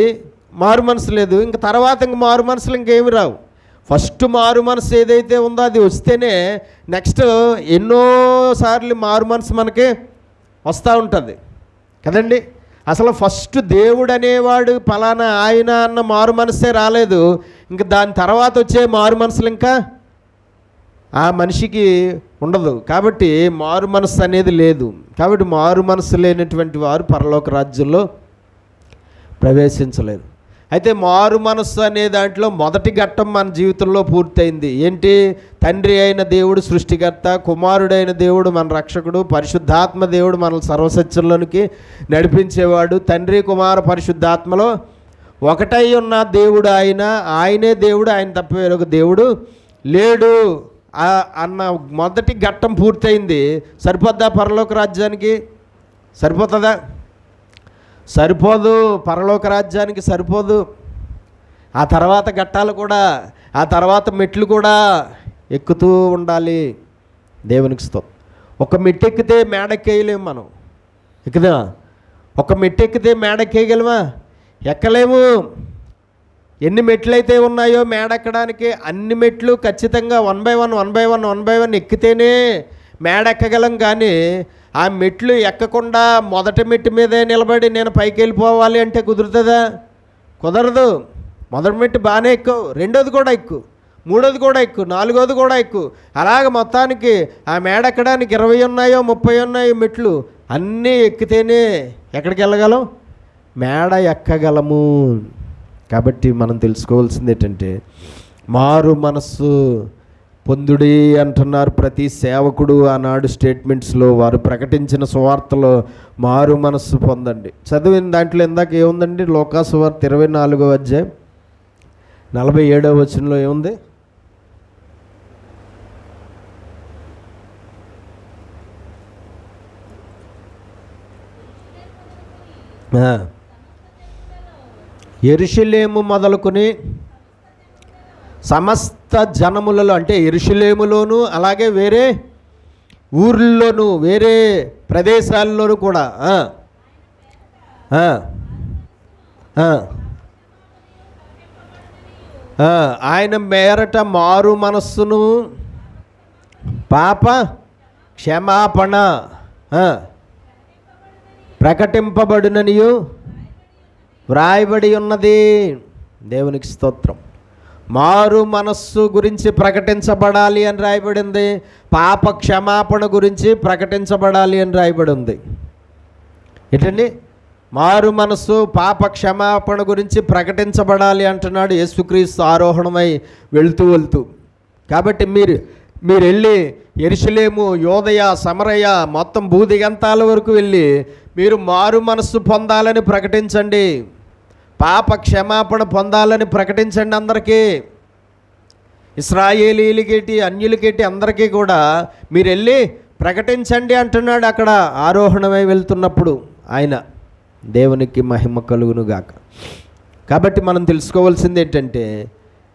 మారు మనసు లేదు, ఇంక తర్వాత ఇంక మారు మనసులు ఇంకేమి రావు. ఫస్ట్ మారు మనసు ఏదైతే ఉందో అది వస్తేనే నెక్స్ట్ ఎన్నోసార్లు మారు మనసు మనకి వస్తూ ఉంటుంది కదండి. అసలు ఫస్ట్ దేవుడు అనేవాడు ఫలానా ఆయన అన్న మారు మనసే రాలేదు, ఇంక దాని తర్వాత వచ్చే మారు మనసులు ఇంకా ఆ మనిషికి ఉండదు. కాబట్టి మారు మనసు అనేది లేదు. కాబట్టి మారు మనసు లేనటువంటి వారు పరలోక రాజ్యంలో ప్రవేశించలేరు. అయితే మారు మనస్సు అనే దాంట్లో మొదటి ఘట్టం మన జీవితంలో పూర్తయింది. ఏంటి? తండ్రి అయిన దేవుడు సృష్టికర్త, కుమారుడైన దేవుడు మన రక్షకుడు, పరిశుద్ధాత్మ దేవుడు మనల్ని సర్వసత్యంలోనికి నడిపించేవాడు. తండ్రి కుమార పరిశుద్ధాత్మలో ఒకటై ఉన్న దేవుడు ఆయనే దేవుడు, ఆయన తప్ప వేరొక దేవుడు లేడు అన్న మొదటి ఘట్టం పూర్తయింది. సరిపోద్దా పరలోక రాజ్యానికి? సరిపోతుందా? సరిపోదు. పరలోక రాజ్యానికి సరిపోదు. ఆ తర్వాత ఘట్టాలు కూడా, ఆ తర్వాత మెట్లు కూడా ఎక్కుతూ ఉండాలి. దేవునికి స్తోత్రం. ఒక మెట్టు ఎక్కితే మేడెక్కేయలేము మనం, ఎక్కుదా? ఒక మెట్టు ఎక్కితే మేడెక్కేయగలమా? ఎక్కలేము. ఎన్ని మెట్లు అయితే ఉన్నాయో మేడెక్కడానికి అన్ని మెట్లు ఖచ్చితంగా 1 by 1 ఎక్కితేనే మేడెక్కగలం. కానీ ఆ మెట్లు ఎక్కకుండా మొదటి మెట్టు మీదే నిలబడి నేను పైకి వెళ్ళిపోవాలి అంటే కుదురుతుందా? కుదరదు. మొదటి మెట్టు బాగానే ఎక్కువ, రెండోది కూడా ఎక్కువ, మూడోది కూడా ఎక్కువ, నాలుగోది కూడా ఎక్కువ. అలాగ మొత్తానికి ఆ మేడ ఎక్కడానికి 20 ఉన్నాయో 30 ఉన్నాయో మెట్లు అన్నీ ఎక్కితేనే ఎక్కడికి వెళ్ళగలం? మేడ ఎక్కగలము. కాబట్టి మనం తెలుసుకోవాల్సింది ఏంటంటే మారు మనస్సు పొందుడి అంటున్నారు ప్రతి సేవకుడు. ఆనాడు స్టేట్మెంట్స్లో వారు ప్రకటించిన సువార్తలో మారు మనస్సు పొందండి. చదివిన దాంట్లో ఇందాక ఏముందండి? లోకా సువార్త 24వ అధ్యాయం 47వ వచనంలో ఏముంది? యెరూషలేము మొదలుకొని సమస్త జనములలో, అంటే యెరూషలేములోను అలాగే వేరే ఊర్లలోనూ వేరే ప్రదేశాల్లోనూ కూడా ఆయన మేరట మారు మనస్సును పాప క్షమాపణ ప్రకటింపబడుననియు వ్రాయబడి ఉన్నది. దేవునికి స్తోత్రం. మారు మనస్సు గురించి ప్రకటించబడాలి అని రాయబడింది, పాప క్షమాపణ గురించి ప్రకటించబడాలి అని రాయబడి ఉంది. ఏంటండి? మారు మనస్సు పాప క్షమాపణ గురించి ప్రకటించబడాలి అంటున్నాడు యేసుక్రీస్తు ఆరోహణమై వెళ్తూ. కాబట్టి మీరు వెళ్ళి యెరూషలేము, యోదయ, సమరయ మొత్తం భూదిగంతాల వరకు వెళ్ళి మీరు మారు మనస్సు పొందాలని ప్రకటించండి. పాప క్షమాపణ పొందాలని ప్రకటించండి అందరికీ. ఇశ్రాయేలీలకేటి అన్యులకేటి అందరికీ కూడా మీరు వెళ్ళి ప్రకటించండి అంటున్నాడు అక్కడ ఆరోహణమై వెళ్తున్నప్పుడు ఆయన. దేవునికి మహిమ కలుగును గాక. కాబట్టి మనం తెలుసుకోవాల్సింది ఏంటంటే,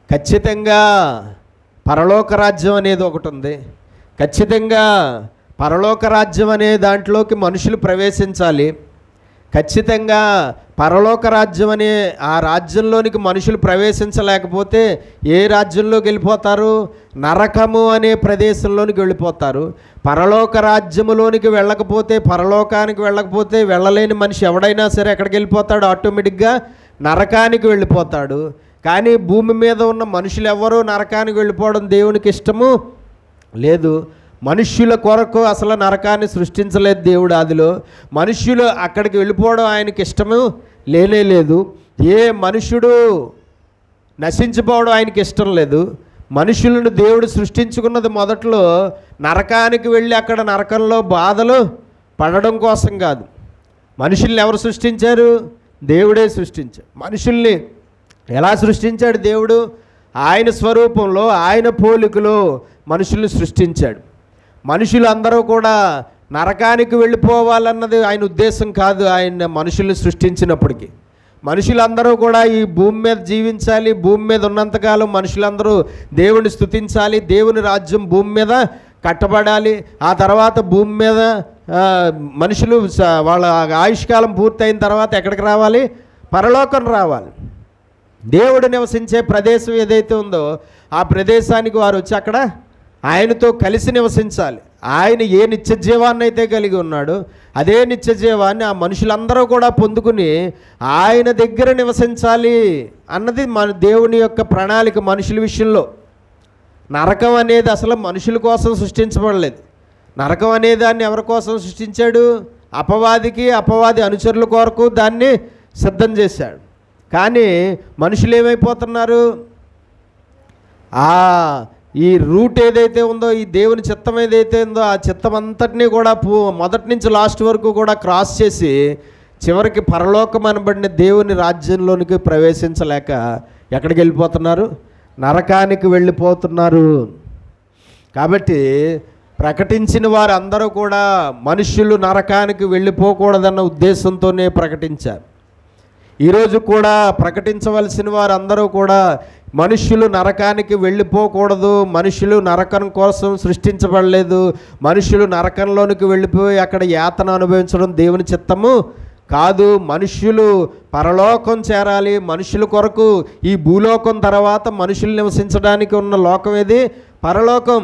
ఖచ్చితంగా పరలోక రాజ్యం అనేది ఒకటి ఉంది. ఖచ్చితంగా పరలోక రాజ్యం అనే దాంట్లోకి మనుషులు ప్రవేశించాలి. ఖచ్చితంగా పరలోక రాజ్యం అనే ఆ రాజ్యంలోనికి మనుషులు ప్రవేశించలేకపోతే ఏ రాజ్యంలోకి వెళ్ళిపోతారు? నరకము అనే ప్రదేశంలోనికి వెళ్ళిపోతారు. పరలోక రాజ్యములోనికి వెళ్ళకపోతే, పరలోకానికి వెళ్ళకపోతే వెళ్ళలేని మనిషి ఎవడైనా సరే ఎక్కడికి వెళ్ళిపోతాడు? ఆటోమేటిక్గా నరకానికి వెళ్ళిపోతాడు. కానీ భూమి మీద ఉన్న మనుషులు ఎవరూ నరకానికి వెళ్ళిపోవడం దేవునికి ఇష్టము లేదు. మనుష్యుల కొరకు అసలు నరకాన్ని సృష్టించలేదు దేవుడు ఆదిలో. మనుష్యులు అక్కడికి వెళ్ళిపోవడం ఆయనకి ఇష్టము లేనే లేదు. ఏ మనుష్యుడు నశించిపోవడం ఆయనకి ఇష్టం లేదు. మనుషులను దేవుడు సృష్టించుకున్నది మొదట్లో నరకానికి వెళ్ళి అక్కడ నరకంలో బాధలు పడడం కోసం కాదు. మనుషుల్ని ఎవరు సృష్టించారు? దేవుడే సృష్టించాడు. మనుషుల్ని ఎలా సృష్టించాడు దేవుడు? ఆయన స్వరూపంలో, ఆయన పోలికలో మనుషుల్ని సృష్టించాడు. మనుషులు అందరూ కూడా నరకానికి వెళ్ళిపోవాలన్నది ఆయన ఉద్దేశం కాదు. ఆయన మనుషుల్ని సృష్టించినప్పటికీ మనుషులందరూ కూడా ఈ భూమి మీద జీవించాలి. భూమి మీద ఉన్నంతకాలం మనుషులందరూ దేవుని స్తుతించాలి. దేవుని రాజ్యం భూమి మీద కట్టబడాలి. ఆ తర్వాత భూమి మీద మనుషులు వాళ్ళ ఆయుష్కాలం పూర్తయిన తర్వాత ఎక్కడికి రావాలి? పరలోకం రావాలి. దేవుడు నివసించే ప్రదేశం ఏదైతే ఉందో ఆ ప్రదేశానికి వారు వచ్చి అక్కడ ఆయనతో కలిసి నివసించాలి. ఆయన ఏ నిత్య జీవాన్ని అయితే కలిగి ఉన్నాడో అదే నిత్య జీవాన్ని ఆ మనుషులందరూ కూడా పొందుకుని ఆయన దగ్గర నివసించాలి అన్నది మన దేవుని యొక్క ప్రణాళిక మనుషుల విషయంలో. నరకం అనేది అసలు మనుషుల కోసం సృష్టించబడలేదు. నరకం అనే దాన్ని ఎవరి కోసం సృష్టించాడు? అపవాదికి, అపవాది అనుచరుల కొరకు దాన్ని సిద్ధం చేశాడు. కానీ మనుషులు ఏమైపోతున్నారు? ఈ రూట్ ఏదైతే ఉందో, ఈ దేవుని చిత్తం ఏదైతే ఉందో ఆ చిత్తం అంతటినీ కూడా మొదటి నుంచి లాస్ట్ వరకు కూడా క్రాస్ చేసి చివరికి పరలోకం అనబడిన దేవుని రాజ్యంలోనికి ప్రవేశించలేక ఎక్కడికి వెళ్ళిపోతున్నారు? నరకానికి వెళ్ళిపోతున్నారు. కాబట్టి ప్రకటించిన వారు అందరూ కూడా మనుష్యులు నరకానికి వెళ్ళిపోకూడదన్న ఉద్దేశంతోనే ప్రకటించారు. ఈరోజు కూడా ప్రకటించవలసిన వారు అందరూ కూడా మనుష్యులు నరకానికి వెళ్ళిపోకూడదు, మనుషులు నరకం కోసం సృష్టించబడలేదు, మనుషులు నరకంలోనికి వెళ్ళిపోయి అక్కడ యాతన అనుభవించడం దేవుని చిత్తము కాదు. మనుష్యులు పరలోకం చేరాలి. మనుషుల కొరకు ఈ భూలోకం తర్వాత మనుషులు నివసించడానికి ఉన్న లోకం ఏది? పరలోకం.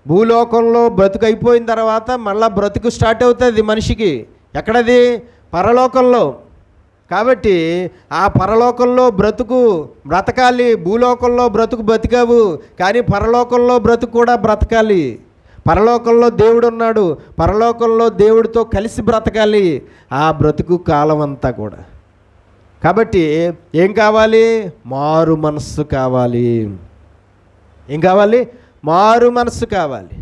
భూలోకంలో బ్రతుకు అయిపోయిన తర్వాత మళ్ళీ బ్రతుకు స్టార్ట్ అవుతుంది మనిషికి. ఎక్కడది? పరలోకంలో. కాబట్టి ఆ పరలోకంలో బ్రతకాలి. భూలోకంలో బ్రతికావు, కానీ పరలోకంలో బ్రతుకు కూడా బ్రతకాలి. పరలోకంలో దేవుడు ఉన్నాడు, పరలోకంలో దేవుడితో కలిసి బ్రతకాలి ఆ బ్రతుకు కాలం అంతా కూడా. కాబట్టి ఏం కావాలి? మారు మనస్సు కావాలి. ఏం కావాలి? మారు మనస్సు కావాలి.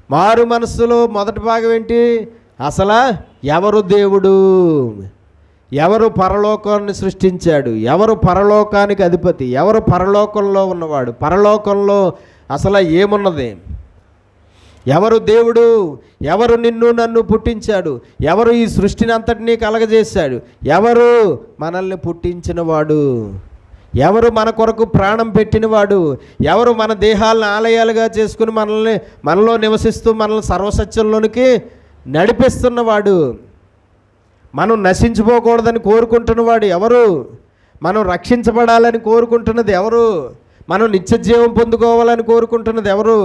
మారు మనస్సులో మొదటి భాగం ఏంటి? అసలు ఎవరు దేవుడు? ఎవరు పరలోకాన్ని సృష్టించాడు? ఎవరు పరలోకానికి అధిపతి? ఎవరు పరలోకంలో ఉన్నవాడు? పరలోకంలో అసలు ఏమున్నది? ఎవరు దేవుడు? ఎవరు నిన్ను నన్ను పుట్టించాడు? ఎవరు ఈ సృష్టిని అంతటినీ కలగజేశాడు? ఎవరు మనల్ని పుట్టించినవాడు? ఎవరు మన కొరకు ప్రాణం పెట్టినవాడు? ఎవరు మన దేహాలను ఆలయాలుగా చేసుకుని మనలో నివసిస్తూ మనల్ని సర్వసత్యంలోనికి నడిపిస్తున్నవాడు? మనం నశించిపోకూడదని కోరుకుంటున్నవాడు ఎవరు? మనం రక్షించబడాలని కోరుకుంటున్నది ఎవరు? మనం నిత్యజీవం పొందుకోవాలని కోరుకుంటున్నది ఎవరు?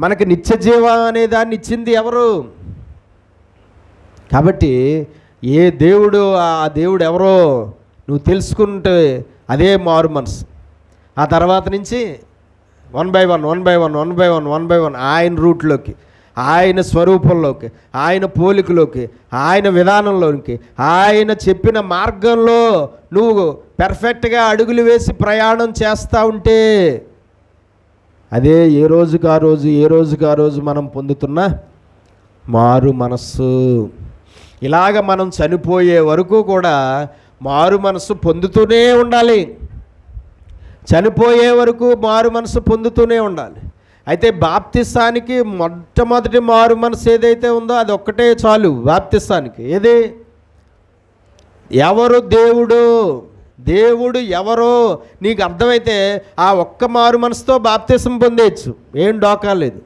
మనకి నిత్యజీవం అనే దాన్ని ఇచ్చింది ఎవరు? కాబట్టి ఏ దేవుడు, ఆ దేవుడు ఎవరో నువ్వు తెలుసుకుంటే అదే మారు మనసు. ఆ తర్వాత నుంచి వన్ బై వన్ ఆయన రూట్లోకి, ఆయన స్వరూపంలోకి, ఆయన పోలికలోకి, ఆయన విధానంలోకి, ఆయన చెప్పిన మార్గంలో నువ్వు పెర్ఫెక్ట్గా అడుగులు వేసి ప్రయాణం చేస్తూ ఉంటే అదే ఏ రోజుకు ఆ రోజు మనం పొందుతున్న మారు మనస్సు. ఇలాగ మనం చనిపోయే వరకు కూడా మారు మనసు పొందుతూనే ఉండాలి. చనిపోయే వరకు మారు మనసు పొందుతూనే ఉండాలి. అయితే బాప్తిసానికి మొట్టమొదటి మారు మనసు ఏదైతే ఉందో అది ఒక్కటే చాలు బాప్తిసానికి. ఏది? ఎవరు దేవుడు, దేవుడు ఎవరో నీకు అర్థమైతే ఆ ఒక్క మారు మనసుతో బాప్తిసం పొందేయచ్చు, ఏం డోకా లేదు.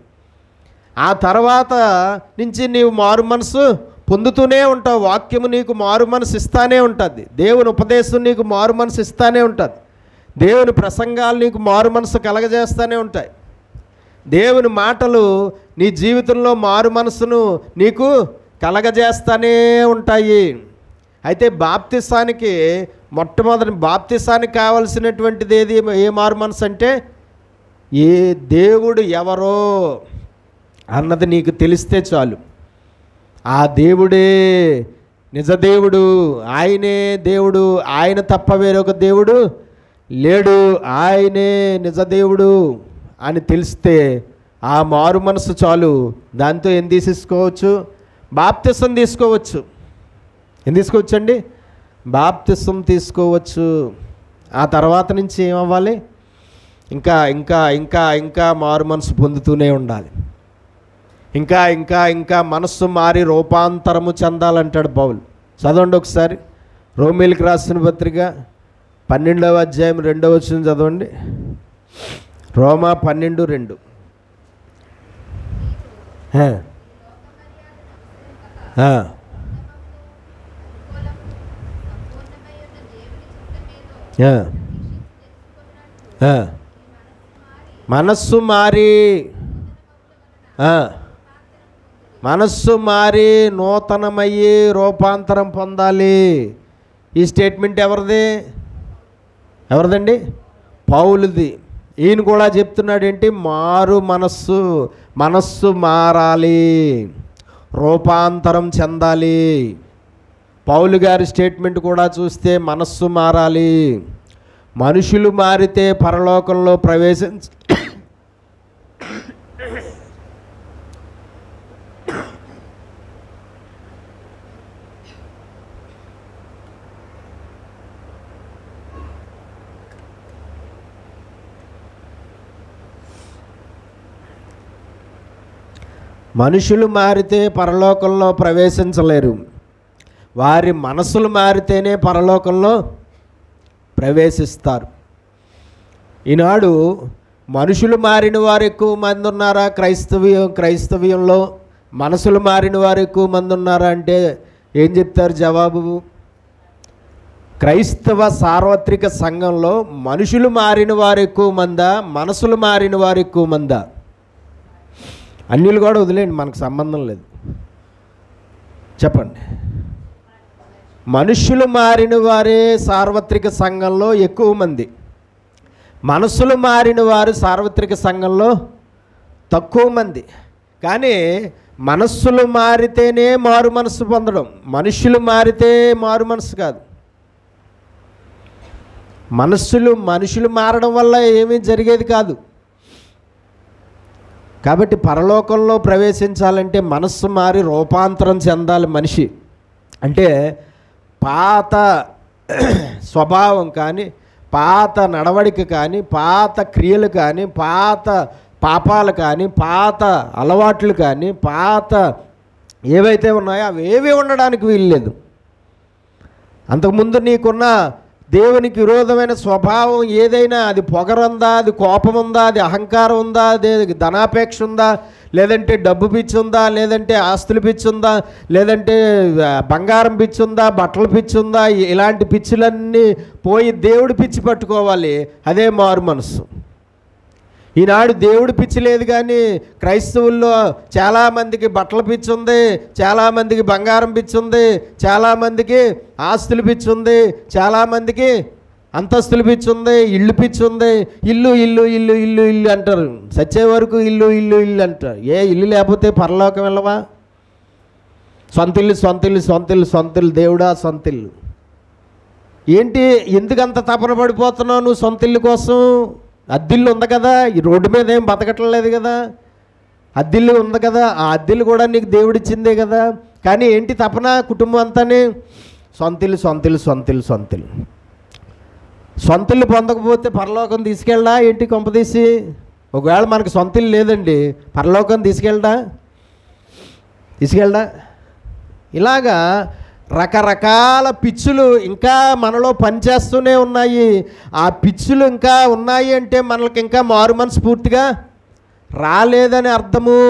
ఆ తర్వాత నుంచి నీవు మారు మనసు పొందుతూనే ఉంటావు. వాక్యము నీకు మారు మనసు ఇస్తానే ఉంటుంది. దేవుని ఉపదేశం నీకు మారు మనసు ఇస్తానే ఉంటుంది. దేవుని ప్రసంగాలు నీకు మారు మనసు కలగజేస్తూనే ఉంటాయి. దేవుని మాటలు నీ జీవితంలో మారు మనసును నీకు కలగజేస్తూనే ఉంటాయి. అయితే బాప్తిసానికి మొట్టమొదటి బాప్తిసానికి కావలసినటువంటిది ఏది? ఏ మారు మనసు అంటే ఏ దేవుడు ఎవరో అన్నది నీకు తెలిస్తే చాలు. ఆ దేవుడే నిజదేవుడు, ఆయనే దేవుడు, ఆయన తప్ప వేరొక దేవుడు లేడు, ఆయనే నిజదేవుడు అని తెలిస్తే ఆ మారు మనసు చాలు. దాంతో ఏం తీసుకోవచ్చు? బాప్తిసం తీసుకోవచ్చు. ఏం తీసుకోవచ్చండి? బాప్తిసం తీసుకోవచ్చు. ఆ తర్వాత నుంచి ఏమవ్వాలి? ఇంకా ఇంకా ఇంకా ఇంకా మారు మనసు పొందుతూనే ఉండాలి. ఇంకా ఇంకా ఇంకా మనస్సు మారి రూపాంతరము చెందాలంటాడు పౌలు. చదవండి ఒకసారి రోమీలకు రాసిన పత్రిక 12వ అధ్యాయం 2వ వచనం చదవండి. రోమా 12:2. మనస్సు మారి మనస్సు మారి నూతనమయ్యి రూపాంతరం పొందాలి. ఈ స్టేట్మెంట్ ఎవరిదండి? పౌలుది. ఈయన కూడా చెప్తున్నాడు ఏంటి? మారు మనస్సు మారాలి, రూపాంతరం చెందాలి. పౌలు గారి స్టేట్మెంట్ కూడా చూస్తే మనస్సు మారాలి. మనుషులు మారితే పరలోకంలో మనుషులు మారితే పరలోకంలో ప్రవేశించలేరు. వారి మనసులు మారితేనే పరలోకంలో ప్రవేశిస్తారు. ఈనాడు మనుషులు మారిన వారు ఎక్కువ మంది ఉన్నారా? క్రైస్తవ్యంలో మనసులు మారిన వారు ఎక్కువ మంది ఉన్నారా అంటే ఏం చెప్తారు జవాబు? క్రైస్తవ సార్వత్రిక సంఘంలో మనుషులు మారిన వారు ఎక్కువ మందా, మనసులు మారిన వారు ఎక్కువ మందా? అన్యులు కూడా వదిలేండి, మనకు సంబంధం లేదు. చెప్పండి. మనుషులు మారిన వారే సార్వత్రిక సంఘంలో ఎక్కువ మంది, మనసులు మారిన వారు సార్వత్రిక సంఘంలో తక్కువ మంది. కానీ మనస్సులు మారితేనే మారు మనసు పొందడం, మనుషులు మారితే మారు మనసు కాదు. మనుషులు మారడం వల్ల ఏమీ జరిగేది కాదు. కాబట్టి పరలోకంలో ప్రవేశించాలంటే మనస్సు మారి రూపాంతరం చెందాలి మనిషి. అంటే పాత స్వభావం కానీ, పాత నడవడిక కానీ, పాత క్రియలు కానీ, పాత పాపాలు కానీ, పాత అలవాట్లు కానీ, పాత ఏవైతే ఉన్నాయో అవేవి ఉండడానికి వీల్లేదు. అంతకుముందు నీకున్న దేవునికి విరోధమైన స్వభావం ఏదైనా, అది పొగరుందా, అది కోపం ఉందా, అది అహంకారం ఉందా, అది ధనాపేక్ష ఉందా, లేదంటే డబ్బు పిచ్చి ఉందా, లేదంటే ఆస్తుల పిచ్చి ఉందా, లేదంటే బంగారం పిచ్చి ఉందా, బట్టల పిచ్చి ఉందా, ఇలాంటి పిచ్చులన్నీ పోయి దేవుడి పిచ్చి పట్టుకోవాలి. అదే మారు మనసు. ఈనాడు దేవుడి పిచ్చి లేదు, కానీ క్రైస్తవుల్లో చాలామందికి బట్టల పిచ్చి ఉంది, చాలామందికి బంగారం పిచ్చి ఉంది, చాలామందికి ఆస్తులు పిచ్చి ఉంది, చాలామందికి అంతస్తులు పిచ్చి ఉంది, ఇల్లు పిచ్చి ఉంది. ఇల్లు ఇల్లు ఇల్లు ఇల్లు ఇల్లు అంటారు, చచ్చే వరకు ఇల్లు ఇల్లు ఇల్లు అంటారు. ఏ ఇల్లు లేకపోతే పరలోకం వెళ్ళవా? సొంతిల్లు సొంతిల్లు సొంతిల్లు సొంతిల్లు, దేవుడా సొంతిల్లు. ఏంటి ఎందుకంత తపన పడిపోతున్నావు నువ్వు సొంతిల్లు కోసం? అద్దిల్లు ఉంది కదా, ఈ రోడ్డు మీద ఏం బతకట్లేదు కదా, అద్దిల్లు ఉంది కదా, ఆ అద్దిల్లు కూడా నీకు దేవుడిచ్చిందే కదా. కానీ ఏంటి తపన? కుటుంబం అంతానే సొంతిల్లు సొంతిల్లు సొంతిల్లు సొంతిల్లు సొంతిల్లు పొందకపోతే పరలోకం తీసుకెళ్ళా ఏంటి కొంపదీసి? ఒకవేళ మనకు సొంతిల్లు లేదండి, పరలోకం తీసుకెళ్ళడా? ఇలాగా రకరకాల పిచ్చులు ఇంకా మనలో పనిచేస్తూనే ఉన్నాయి. ఆ పిచ్చులు ఇంకా ఉన్నాయి అంటే మనకి ఇంకా మారు మనసు పూర్తిగా రాలేదని అర్థము.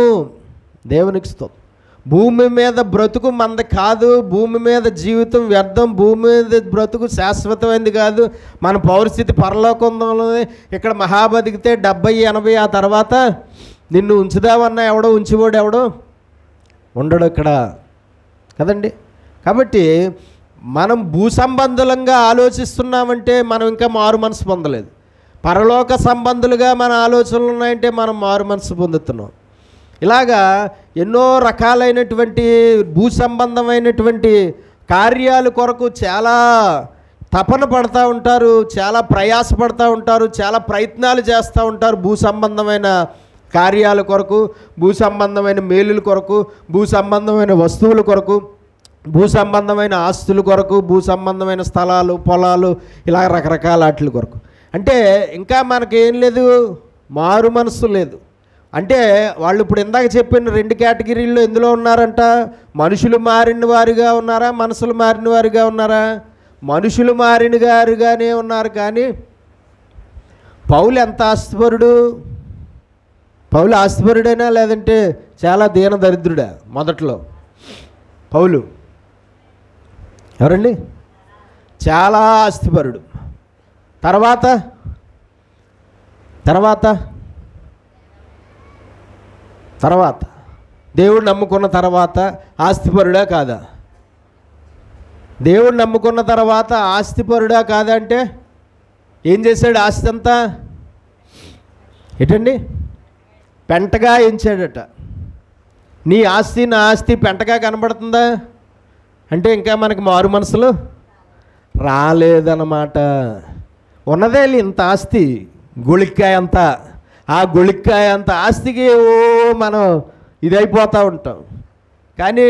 దేవునికి స్తోత్రం. భూమి మీద బ్రతుకు మనది కాదు, భూమి మీద జీవితం వ్యర్థం, భూమి మీద బ్రతుకు శాశ్వతమైనది కాదు. మన పౌరస్థితి పరలోకంలో. ఇక్కడ మహా బతికితే 70, 80, ఆ తర్వాత నిన్ను ఉంచుదామన్నా ఎవడో ఉంచివాడు ఎవడో ఉండడు ఇక్కడ కదండి. కాబట్టి మనం భూ సంబంధులంగా ఆలోచిస్తున్నామంటే మనం ఇంకా మారు మనసు పొందలేదు. పరలోక సంబంధులుగా మన ఆలోచనలు ఉన్నాయంటే మనం మారు మనసు పొందుతున్నాం. ఇలాగా ఎన్నో రకాలైనటువంటి భూ సంబంధమైనటువంటి కార్యాల కొరకు చాలా తపన పడుతూ ఉంటారు, చాలా ప్రయాసపడుతూ ఉంటారు, చాలా ప్రయత్నాలు చేస్తూ ఉంటారు. భూ సంబంధమైన కార్యాల కొరకు, భూ సంబంధమైన మేలుల కొరకు, భూ సంబంధమైన వస్తువుల కొరకు, భూ సంబంధమైన ఆస్తుల కొరకు, భూ సంబంధమైన స్థలాలు, పొలాలు, ఇలా రకరకాల వాటి కొరకు. అంటే ఇంకా మనకేం లేదు, మారు మనసు లేదు. అంటే వాళ్ళు ఇప్పుడు ఇందాక చెప్పిన 2 కేటగిరీల్లో ఎందులో ఉన్నారంట? మనుషులు మారిన వారుగా ఉన్నారా, మనసులు మారిన వారుగా ఉన్నారా? మనుషులు మారిన గారుగానే ఉన్నారు. కానీ పౌలు ఎంత ఆస్తిపరుడు? పౌలు ఆస్తిపరుడైనా లేదంటే చాలా దీన దరిద్రుడా? మొదట్లో పౌలు ఎవరండి? చాలా ఆస్తిపరుడు. తర్వాత దేవుడు నమ్ముకున్న తర్వాత ఆస్తిపరుడా కాదా? దేవుడు నమ్ముకున్న తర్వాత ఆస్తిపరుడా కాదా అంటే ఏం చేశాడు? ఆస్తి అంతా ఏంటండి? పెంటగా ఎంచాడట. నీ ఆస్తి నా ఆస్తి పెంటగా కనబడుతుందా అంటే ఇంకా మనకి మారు మనసులు రాలేదన్నమాట. ఉన్నదే ఇంత ఆస్తి, గుళిక్కాయ అంతా. ఆ గుళిక్కాయ అంత ఆస్తికి మనం ఇదైపోతూ ఉంటాం. కానీ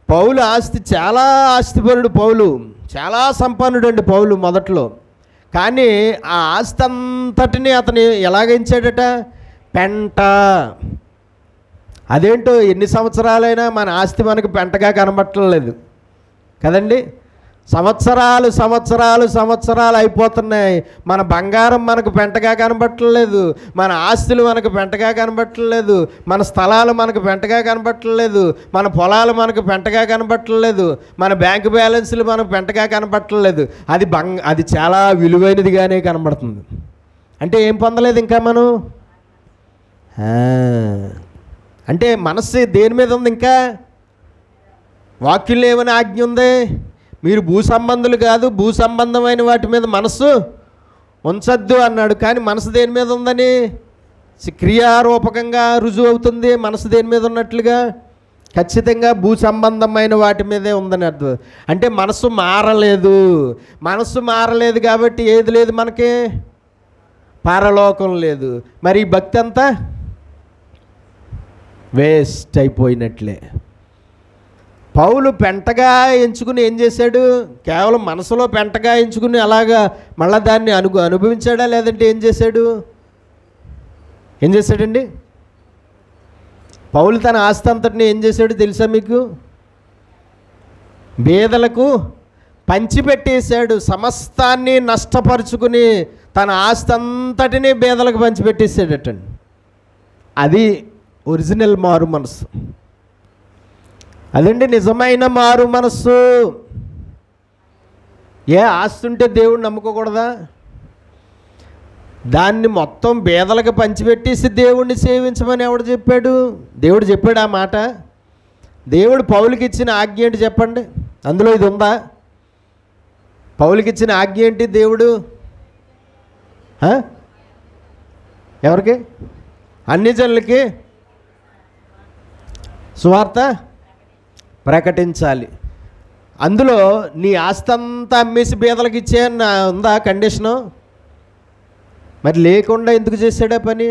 పౌలు ఆస్తి చాలా ఆస్తిపరుడు. పౌలు చాలా సంపన్నుడు అండి పౌలు మొదట్లో. కానీ ఆ ఆస్తి అంతటిని అతను ఎలాగించాడట? పెంట. అదేంటో ఎన్ని సంవత్సరాలైనా మన ఆస్తి మనకు పెంటగా కనబట్టలేదు కదండి. సంవత్సరాలు అయిపోతున్నాయి. మన బంగారం మనకు పెంటగా కనబట్టలేదు, మన ఆస్తులు మనకు పెంటగా కనబట్టలేదు, మన స్థలాలు మనకు పెంటగా కనబట్టలేదు, మన పొలాలు మనకు పెంటగా కనబట్టలేదు, మన బ్యాంకు బ్యాలెన్స్లు మనకు పెంటగా కనబట్టలేదు. అది చాలా విలువైనదిగానే కనబడుతుంది. అంటే ఏం పొందలేదు ఇంకా మనం? అంటే మనస్సు దేని మీద ఉంది? ఇంకా వాక్యంలో ఏమైనా ఆజ్ఞ ఉంది? మీరు భూ సంబంధులు కాదు, భూ సంబంధమైన వాటి మీద మనస్సు ఉంచద్దు అన్నాడు. కానీ మనసు దేని మీద ఉందని క్రియారూపకంగా రుజువు అవుతుంది. మనసు దేని మీద ఉన్నట్లుగా ఖచ్చితంగా భూ సంబంధమైన వాటి మీదే ఉందని అర్థం. అంటే మనసు మారలేదు కాబట్టి ఏది లేదు మనకి? పరలోకం లేదు. మరి ఈ భక్తి అంతా వేస్ట్ అయిపోయినట్లే. పౌలు పెంటగా ఎంచుకుని ఏం చేశాడు? కేవలం మనసులో పెంటగా ఎంచుకుని అలాగా మళ్ళీ దాన్ని అనుభవించాడా? లేదంటే ఏం చేశాడండి? పౌలు తన ఆస్తి అంతటిని ఏం చేశాడు తెలుసా మీకు? బేదలకు పంచిపెట్టేశాడు. సమస్తాన్ని నష్టపరుచుకుని తన ఆస్తి అంతటినీ బేదలకు పంచిపెట్టేసాడటండి. అది ఒరిజినల్ మారు మనసు. అదండి నిజమైన మారు మనస్సు. ఆస్తి ఉంటే దేవుడిని నమ్ముకోకూడదా? దాన్ని మొత్తం బేదలకు పంచిపెట్టేసి దేవుణ్ణి సేవించమని ఎవడు చెప్పాడు? దేవుడు చెప్పాడు ఆ మాట? దేవుడు పౌలుకి ఇచ్చిన ఆజ్ఞ ఏంటి చెప్పండి? అందులో ఇది ఉందా? పౌలుకి ఇచ్చిన ఆజ్ఞ ఏంటి? దేవుడు ఎవరికి? అన్ని జనులకి సువార్త ప్రకటించాలి. అందులో నీ ఆస్తి అంతా అమ్మేసి బేదలకు ఇచ్చేయని ఉందా కండిషను? మరి లేకుండా ఎందుకు చేశాడా పని?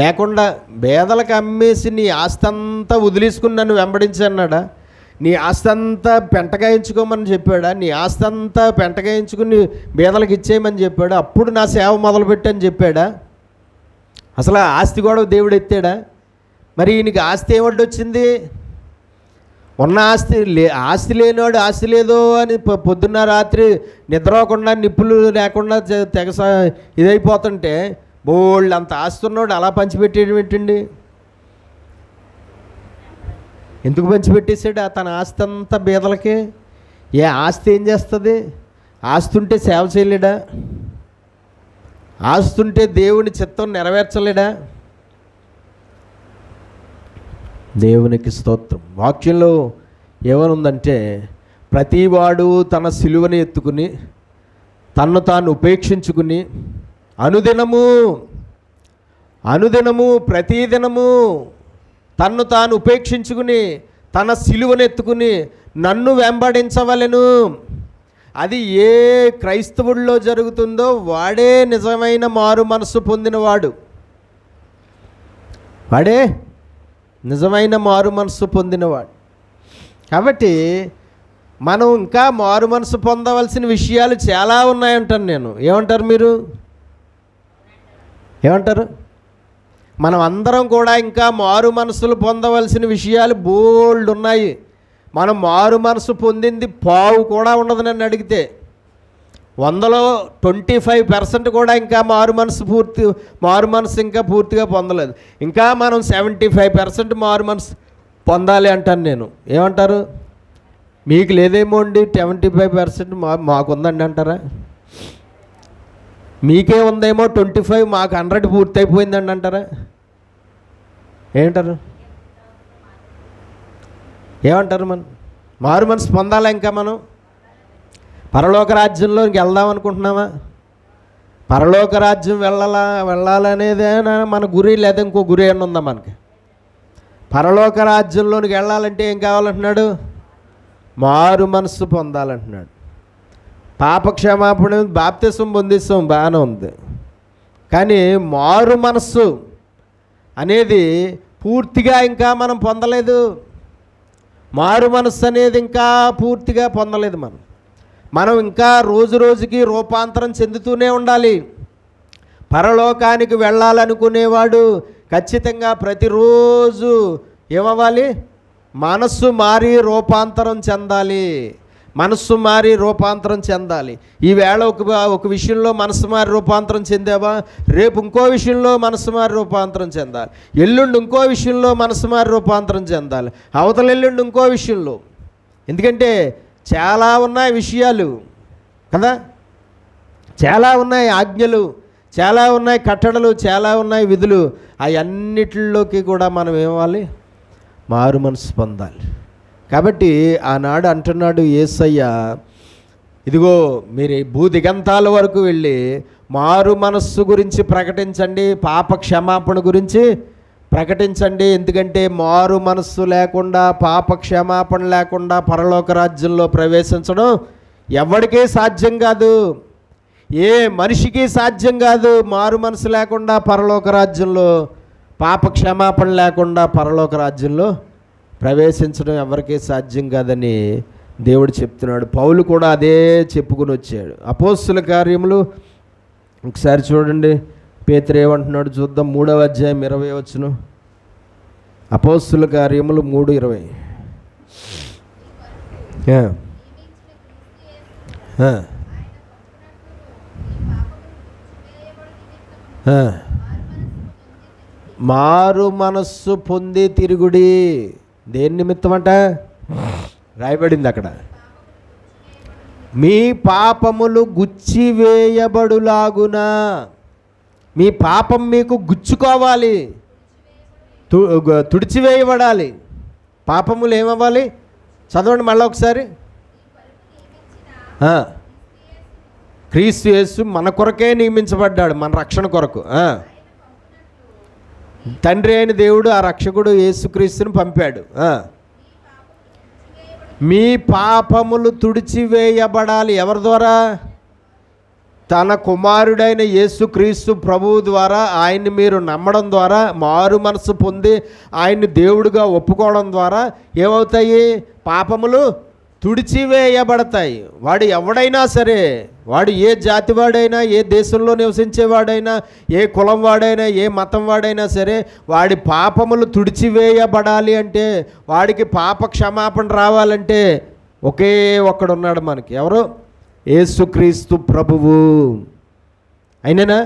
లేకుండా బేదలకు అమ్మేసి నీ ఆస్తి అంతా వదిలేసుకుని నన్ను వెంబడించి అన్నాడా? నీ ఆస్తి అంతా పెంటగాయించుకోమని చెప్పాడా? నీ ఆస్తి అంతా పెంటగాయించుకుని బీదలకు ఇచ్చేయమని చెప్పాడా? అప్పుడు నా సేవ మొదలుపెట్టని చెప్పాడా? అసలు ఆస్తి కూడా దేవుడు ఎత్తాడా? మరి ఈయనకి ఆస్తి ఏమడ్డొచ్చింది? ఉన్న ఆస్తి లేనివాడు ఆస్తి లేదో అని పొద్దున్న రాత్రి నిద్రపోకుండా నిప్పులు లేకుండా తెగ ఇదైపోతుంటే బోళ్ళు అంత ఆస్తి ఉన్నవాడు అలా పంచిపెట్టేయడం ఏంటండి? ఎందుకు పంచిపెట్టేశాడు తన ఆస్తి అంతా బీదలకి? ఏ ఆస్తి ఏం చేస్తుంది? ఆస్తి ఉంటే సేవ చేయలేడా? ఆస్తి ఉంటే దేవుని చిత్తం నెరవేర్చలేడా? దేవునికి స్తోత్రం. వాక్యంలో ఏమనుందంటే, ప్రతివాడు తన సిలువని ఎత్తుకుని తన్ను తాను ఉపేక్షించుకుని అనుదినము ప్రతిదినము తన్ను తాను ఉపేక్షించుకుని తన సిలువను ఎత్తుకుని నన్ను వెంబడించవలెను. అది ఏ క్రైస్తవుల్లో జరుగుతుందో వాడే నిజమైన మారు మనసు పొందినవాడు. వాడే నిజమైన మారు మనసు పొందినవాడు. కాబట్టి మనం ఇంకా మారు మనసు పొందవలసిన విషయాలు చాలా ఉన్నాయంటాను నేను. ఏమంటారు మీరు? ఏమంటారు? మనం అందరం కూడా ఇంకా మారు మనసులు పొందవలసిన విషయాలు బోల్డ్ ఉన్నాయి. మనం మారు మనసు పొందింది పావు కూడా ఉండదు. నన్ను అడిగితే 100లో 25% కూడా ఇంకా మారు మనసు ఇంకా పూర్తిగా పొందలేదు. ఇంకా మనం 75% మారు మనసు పొందాలి అంటాను నేను. ఏమంటారు? మీకు లేదేమో అండి 75%, మాకుందండి అంటారా? మీకే ఉందేమో 25, మాకు 100 పూర్తి అయిపోయిందండి అంటారా? ఏమంటారు? మారు మనసు పొందాలా? ఇంకా మనం పరలోక రాజ్యంలోకి వెళ్దాం అనుకుంటున్నామా? పరలోక రాజ్యం వెళ్ళాలనేదే మన గురి, లేదా ఇంకో గురి అని ఉందా మనకి? పరలోక రాజ్యంలోనికి వెళ్ళాలంటే ఏం కావాలంటున్నాడు? మారు మనసు పొందాలంటున్నాడు. పాపక్షమాపణ, బాప్తిసం పొందిస్తాం, బాగానే ఉంది. కానీ మారు మనస్సు అనేది పూర్తిగా ఇంకా మనం పొందలేదు. మారు మనస్సు అనేది ఇంకా పూర్తిగా పొందలేదు. మనం ఇంకా రోజు రోజుకి రూపాంతరం చెందుతూనే ఉండాలి. పరలోకానికి వెళ్ళాలనుకునేవాడు ఖచ్చితంగా ప్రతిరోజు ఏమవ్వాలి? మనస్సు మారి రూపాంతరం చెందాలి. మనస్సు మారి రూపాంతరం చెందాలి. ఈవేళ ఒక విషయంలో మనస్సు మారి రూపాంతరం చెందావా, రేపు ఇంకో విషయంలో మనస్సు మారి రూపాంతరం చెందాలి. ఎల్లుండి ఇంకో విషయంలో మనస్సు మారి రూపాంతరం చెందాలి. అవతల ఎల్లుండి ఇంకో విషయంలో. ఎందుకంటే చాలా ఉన్నాయి విషయాలు కదా, చాలా ఉన్నాయి ఆజ్ఞలు, చాలా ఉన్నాయి కట్టడలు, చాలా ఉన్నాయి విధులు. అవన్నిటిలోకి కూడా మనం ఏమవ్వాలి? మారు మనసు పొందాలి. కాబట్టి ఆనాడు అంటున్నాడు యేసయ్య, ఇదిగో మీరు భూదిగంతాల వరకు వెళ్ళి మారు మనస్సు గురించి ప్రకటించండి, పాప క్షమాపణ గురించి ప్రకటించండి. ఎందుకంటే మారు మనస్సు లేకుండా, పాప క్షమాపణ లేకుండా పరలోక రాజ్యంలో ప్రవేశించడం ఎవరికీ సాధ్యం కాదు. ఏ మనిషికి సాధ్యం కాదు. మారు మనసు లేకుండా పరలోక రాజ్యంలో, పాప క్షమాపణ లేకుండా పరలోక రాజ్యంలో ప్రవేశించడం ఎవరికీ సాధ్యం కాదని దేవుడు చెప్తున్నాడు. పౌలు కూడా అదే చెప్పుకుని వచ్చాడు. అపోస్తుల కార్యములు ఒకసారి చూడండి, పేతురు ఏమంటున్నాడు చూద్దాం. 3వ అధ్యాయం 20వ వచనం. అపోస్తుల కార్యములు 3:20. మారు మనస్సు పొంది తిరుగుడి. దేని నిమిత్తం అంట రాయబడింది అక్కడ? మీ పాపములు గుచ్చివేయబడులాగునా. మీ పాపం మీకు గుచ్చుకోవాలి, తుడిచివేయబడాలి. పాపములు ఏమవ్వాలి? చదవండి మళ్ళీ ఒకసారి. క్రీస్తు యేసు మన కొరకే నియమించబడ్డాడు, మన రక్షణ కొరకు. తండ్రి అయిన దేవుడు ఆ రక్షకుడు యేసుక్రీస్తుని పంపాడు. మీ పాపములు తుడిచివేయబడాలి. ఎవరి ద్వారా? తన కుమారుడైన యేసుక్రీస్తు ప్రభువు ద్వారా ఆయన్ని మీరు నమ్మడం ద్వారా, మారు మనసు పొంది ఆయన్ని దేవుడిగా ఒప్పుకోవడం ద్వారా ఏమవుతాయి? పాపములు తుడిచివేయబడతాయి. వాడు ఎవడైనా సరే, వాడు ఏ జాతి వాడైనా, ఏ దేశంలో నివసించేవాడైనా, ఏ కులం వాడైనా, ఏ మతం వాడైనా సరే, వాడి పాపములు తుడిచివేయబడాలి అంటే, వాడికి పాప క్షమాపణ రావాలంటే ఒకే ఒక్కడున్నాడు మనకి. ఎవరు? యేసుక్రీస్తు ప్రభువు. అయిననా?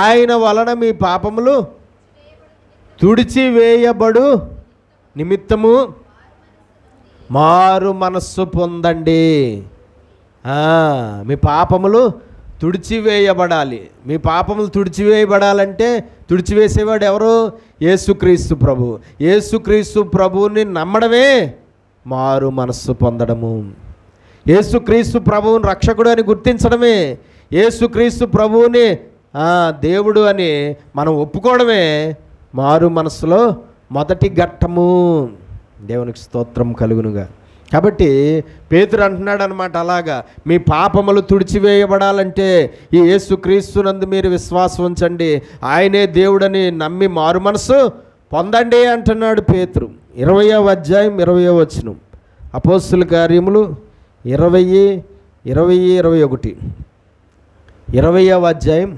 ఆయన వలన మీ పాపములు తుడిచివేయబడు నిమిత్తము మారు మనస్సు పొందండి. మీ పాపములు తుడిచివేయబడాలి. మీ పాపములు తుడిచివేయబడాలంటే తుడిచివేసేవాడు ఎవరు? యేసుక్రీస్తు ప్రభువు. యేసుక్రీస్తు ప్రభువుని నమ్మడమే మారు మనస్సు పొందడము. యేసుక్రీస్తు ప్రభువుని రక్షకుడు అని గుర్తించడమే, యేసుక్రీస్తు ప్రభువుని దేవుడు అని మనం ఒప్పుకోవడమే మారు మనస్సులో మొదటి ఘట్టము. దేవునికి స్తోత్రం కలుగునుగా. కాబట్టి పేతురు అంటున్నాడు అనమాట, అలాగా మీ పాపములు తుడిచివేయబడాలంటే ఈ యేసుక్రీస్తునందు మీరు విశ్వాసం ఉంచండి, ఆయనే దేవుడని నమ్మి మారు మనసు పొందండి అంటున్నాడు పేతురు. 20వ అధ్యాయం 20వ వచనం. అపోస్తుల కార్యములు 20:21. 20వ అధ్యాయం.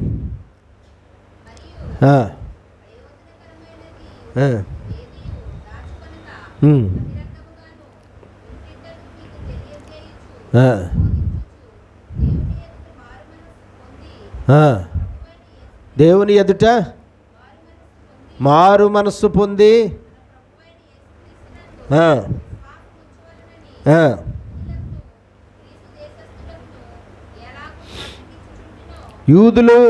దేవుని ఎదుట మారు మనస్సు పొంది యూదులు,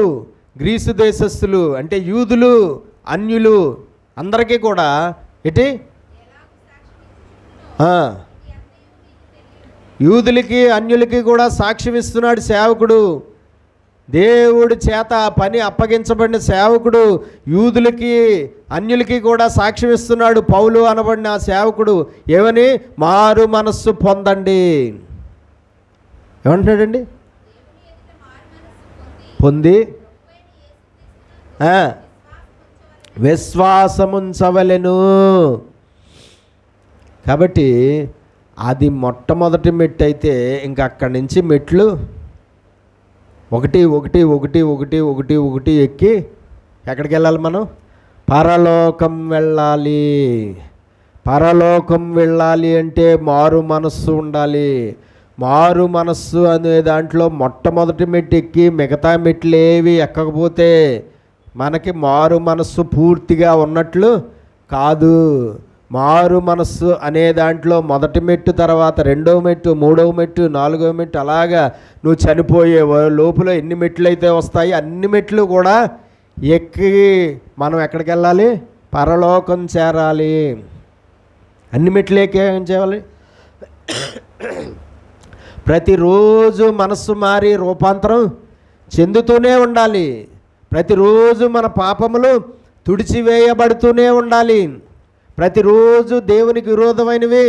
గ్రీసు దేశస్థులు అంటే యూదులు, అన్యులు అందరికీ కూడా ఏంటి? యూదులకి అన్యులకి కూడా సాక్ష్యం ఇస్తున్నాడు సేవకుడు. దేవుడి చేత పని అప్పగించబడిన సేవకుడు యూదులకి అన్యులకి కూడా సాక్ష్యం ఇస్తున్నాడు. పౌలు అనబడిన ఆ సేవకుడు ఏమని? మారు మనస్సు పొందండి. ఏమంటున్నాడండి? పొంది విశ్వాసముంచవలెను. కాబట్టి అది మొట్టమొదటి మెట్టు అయితే ఇంకా అక్కడి నుంచి మెట్లు ఒకటి ఒకటి ఒకటి ఒకటి ఒకటి ఒకటి ఎక్కి ఎక్కడికి వెళ్ళాలి మనం? పరలోకం వెళ్ళాలి. పరలోకం వెళ్ళాలి అంటే మారు మనస్సు ఉండాలి. మారు మనస్సు అనే దాంట్లో మొట్టమొదటి మెట్టు ఎక్కి మిగతా మెట్లు ఏవి ఎక్కకపోతే మనకి మారు మనస్సు పూర్తిగా ఉన్నట్లు కాదు. మారు మనస్సు అనే దాంట్లో మొదటి మెట్టు తర్వాత రెండవ మెట్టు, మూడవ మెట్టు, నాలుగవ మెట్టు, అలాగా నువ్వు చనిపోయే లోపల ఎన్ని మెట్లు అయితే వస్తాయి అన్ని మెట్లు కూడా ఎక్కి మనం ఎక్కడికి వెళ్ళాలి? పరలోకం చేరాలి. అన్ని మెట్లు ఎక్కి ఏం చేయాలి? ప్రతిరోజు మనస్సు మారి రూపాంతరం చెందుతూనే ఉండాలి. ప్రతిరోజు మన పాపములు తుడిచివేయబడుతూనే ఉండాలి. ప్రతిరోజు దేవునికి విరోధమైనవి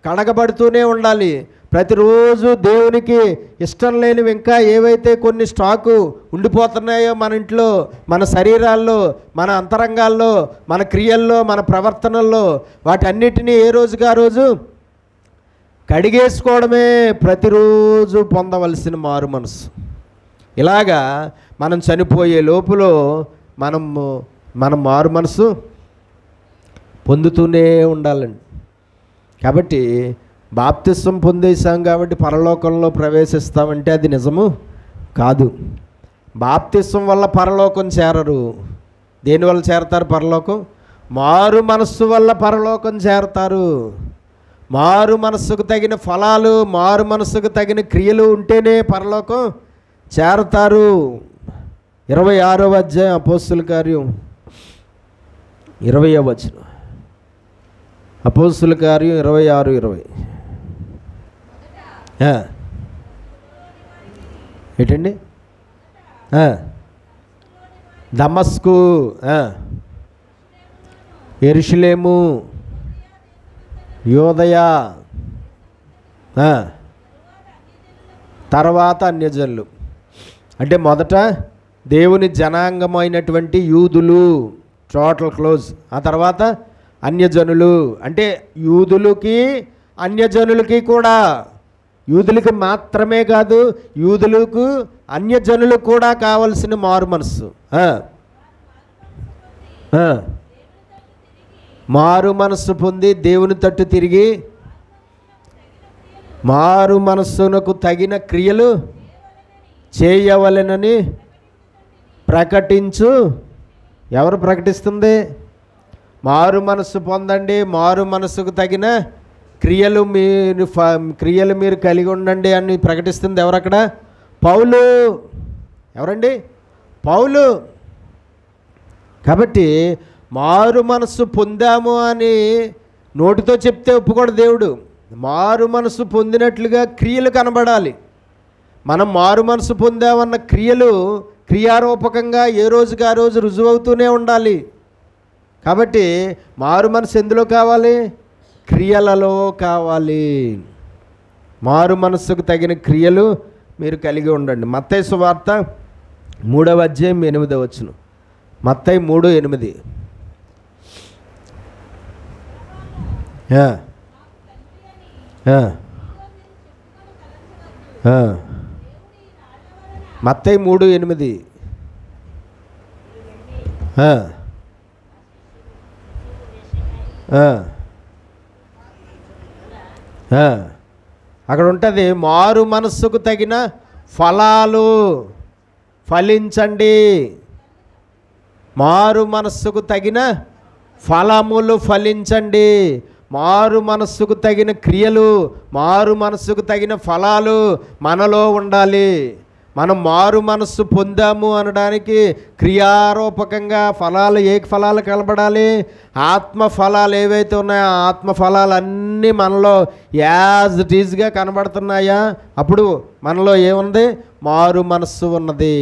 కడగబడుతూనే ఉండాలి. ప్రతిరోజు దేవునికి ఇష్టం లేనివి ఇంకా ఏవైతే కొన్ని స్టాకు ఉండిపోతున్నాయో మన ఇంట్లో, మన శరీరాల్లో, మన అంతరంగాల్లో, మన క్రియల్లో, మన ప్రవర్తనల్లో, వాటన్నిటినీ ఏ రోజుగా ఆ రోజు కడిగేసుకోవడమే ప్రతిరోజు పొందవలసిన మారు మనసు. ఇలాగా మనం చనిపోయే లోపల మనం మారు మనసు పొందుతూనే ఉండాలండి. కాబట్టి బాప్తిస్వం పొందేశాం కాబట్టి పరలోకంలో ప్రవేశిస్తామంటే అది నిజము కాదు. బాప్తిస్వం వల్ల పరలోకం చేరరు. దేనివల్ల చేరతారు పరలోకం? మారు మనస్సు వల్ల పరలోకం చేరతారు. మారు మనస్సుకు తగిన ఫలాలు, మారు మనస్సుకు తగిన క్రియలు ఉంటేనే పరలోకం చేరతారు. 26వ అధ్యాయం అపోస్తుల కార్యం 20వ వచనం. అపోస్తుల కార్యం 26:20. ఏంటండి? దమస్కు, యెరూషలేము, యోదయ, తర్వాత అన్యజనులు. అంటే మొదట దేవుని జనాంగమైనటువంటి యూదులు, టోటల్ క్లోజ్. ఆ తర్వాత అన్యజనులు, అంటే యూదులకి అన్యజనులకి కూడా, యూదులకి మాత్రమే కాదు, యూదులకు అన్యజనులకు కూడా కావలసిన మారు మనస్సు. మారు మనస్సు పొంది దేవుని తట్టు తిరిగి మారు మనస్సునకు తగిన క్రియలు చేయవలెనని ప్రకటించు. ఎవరు ప్రకటిస్తుంది? మారు మనస్సు పొందండి, మారు మనస్సుకు తగిన క్రియలు మీరు కలిగి ఉండండి అని ప్రకటిస్తుంది ఎవరక్కడ? పౌలు. ఎవరండి? పౌలు. కాబట్టి మారు మనస్సు పొందాము అని నోటితో చెప్తే ఒప్పుకోడు దేవుడు. మారు మనస్సు పొందినట్లుగా క్రియలు కనబడాలి. మనం మారు మనస్సు పొందామన్న క్రియలు క్రియారూపకంగా ఏ రోజుకి ఆ రోజు రుజువవుతూనే ఉండాలి. కాబట్టి మారు మనసు ఎందులో కావాలి? క్రియలలో కావాలి. మారు మనస్సుకు తగిన క్రియలు మీరు కలిగి ఉండండి. మత్తయి సువార్త 3వ అధ్యాయం 8వ వచనం. మత్తయి 3:8. మత్తయి 3:8. అక్కడ ఉంటుంది, మారు మనస్సుకు తగిన ఫలాలు ఫలించండి. మారు మనస్సుకు తగిన ఫలములు ఫలించండి. మారు మనస్సుకు తగిన క్రియలు, మారు మనస్సుకు తగిన ఫలాలు మనలో ఉండాలి. మనం మారు మనస్సు పొందాము అనడానికి క్రియారూపకంగా ఫలాలు, ఏ ఫలాలు కనబడాలి? ఆత్మ ఫలాలు ఏవైతే ఉన్నాయో ఆ ఆత్మ ఫలాలన్నీ మనలో యాజ్ ఇట్ ఈజ్గా కనబడుతున్నాయా? అప్పుడు మనలో ఏముంది? మారు మనస్సు ఉన్నది.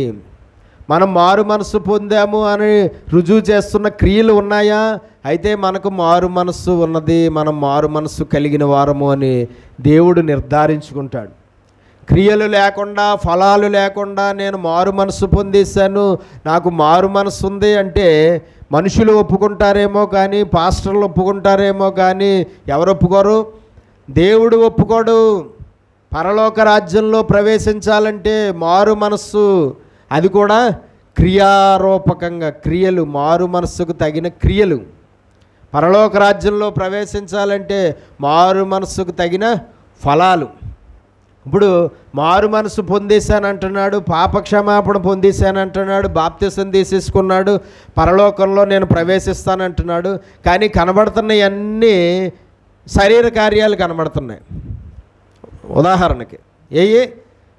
మనం మారు మనస్సు పొందాము అని రుజువు చేస్తున్న క్రియలు ఉన్నాయా? అయితే మనకు మారు మనస్సు ఉన్నది, మనం మారు మనస్సు కలిగిన వారము అని దేవుడు నిర్ధారించుకుంటాడు. క్రియలు లేకుండా, ఫలాలు లేకుండా నేను మారు మనస్సు పొందేశాను, నాకు మారు మనస్సు ఉంది అంటే మనుషులు ఒప్పుకుంటారేమో కానీ, పాస్టర్లు ఒప్పుకుంటారేమో కానీ ఎవరు ఒప్పుకోరు? దేవుడు ఒప్పుకోడు. పరలోక రాజ్యంలో ప్రవేశించాలంటే మారు మనస్సు, అది కూడా క్రియారూపకంగా క్రియలు, మారు మనస్సుకు తగిన క్రియలు. పరలోక రాజ్యంలో ప్రవేశించాలంటే మారు మనస్సుకు తగిన ఫలాలు. ఇప్పుడు మారు మనసు పొందేశానంటున్నాడు, పాపక్షమాపణ పొందేశానంటున్నాడు, బాప్తిసం తీసేసుకున్నాడు, పరలోకంలో నేను ప్రవేశిస్తానంటున్నాడు. కానీ కనబడుతున్నవన్నీ శరీర కార్యాలు కనబడుతున్నాయి. ఉదాహరణకి ఏ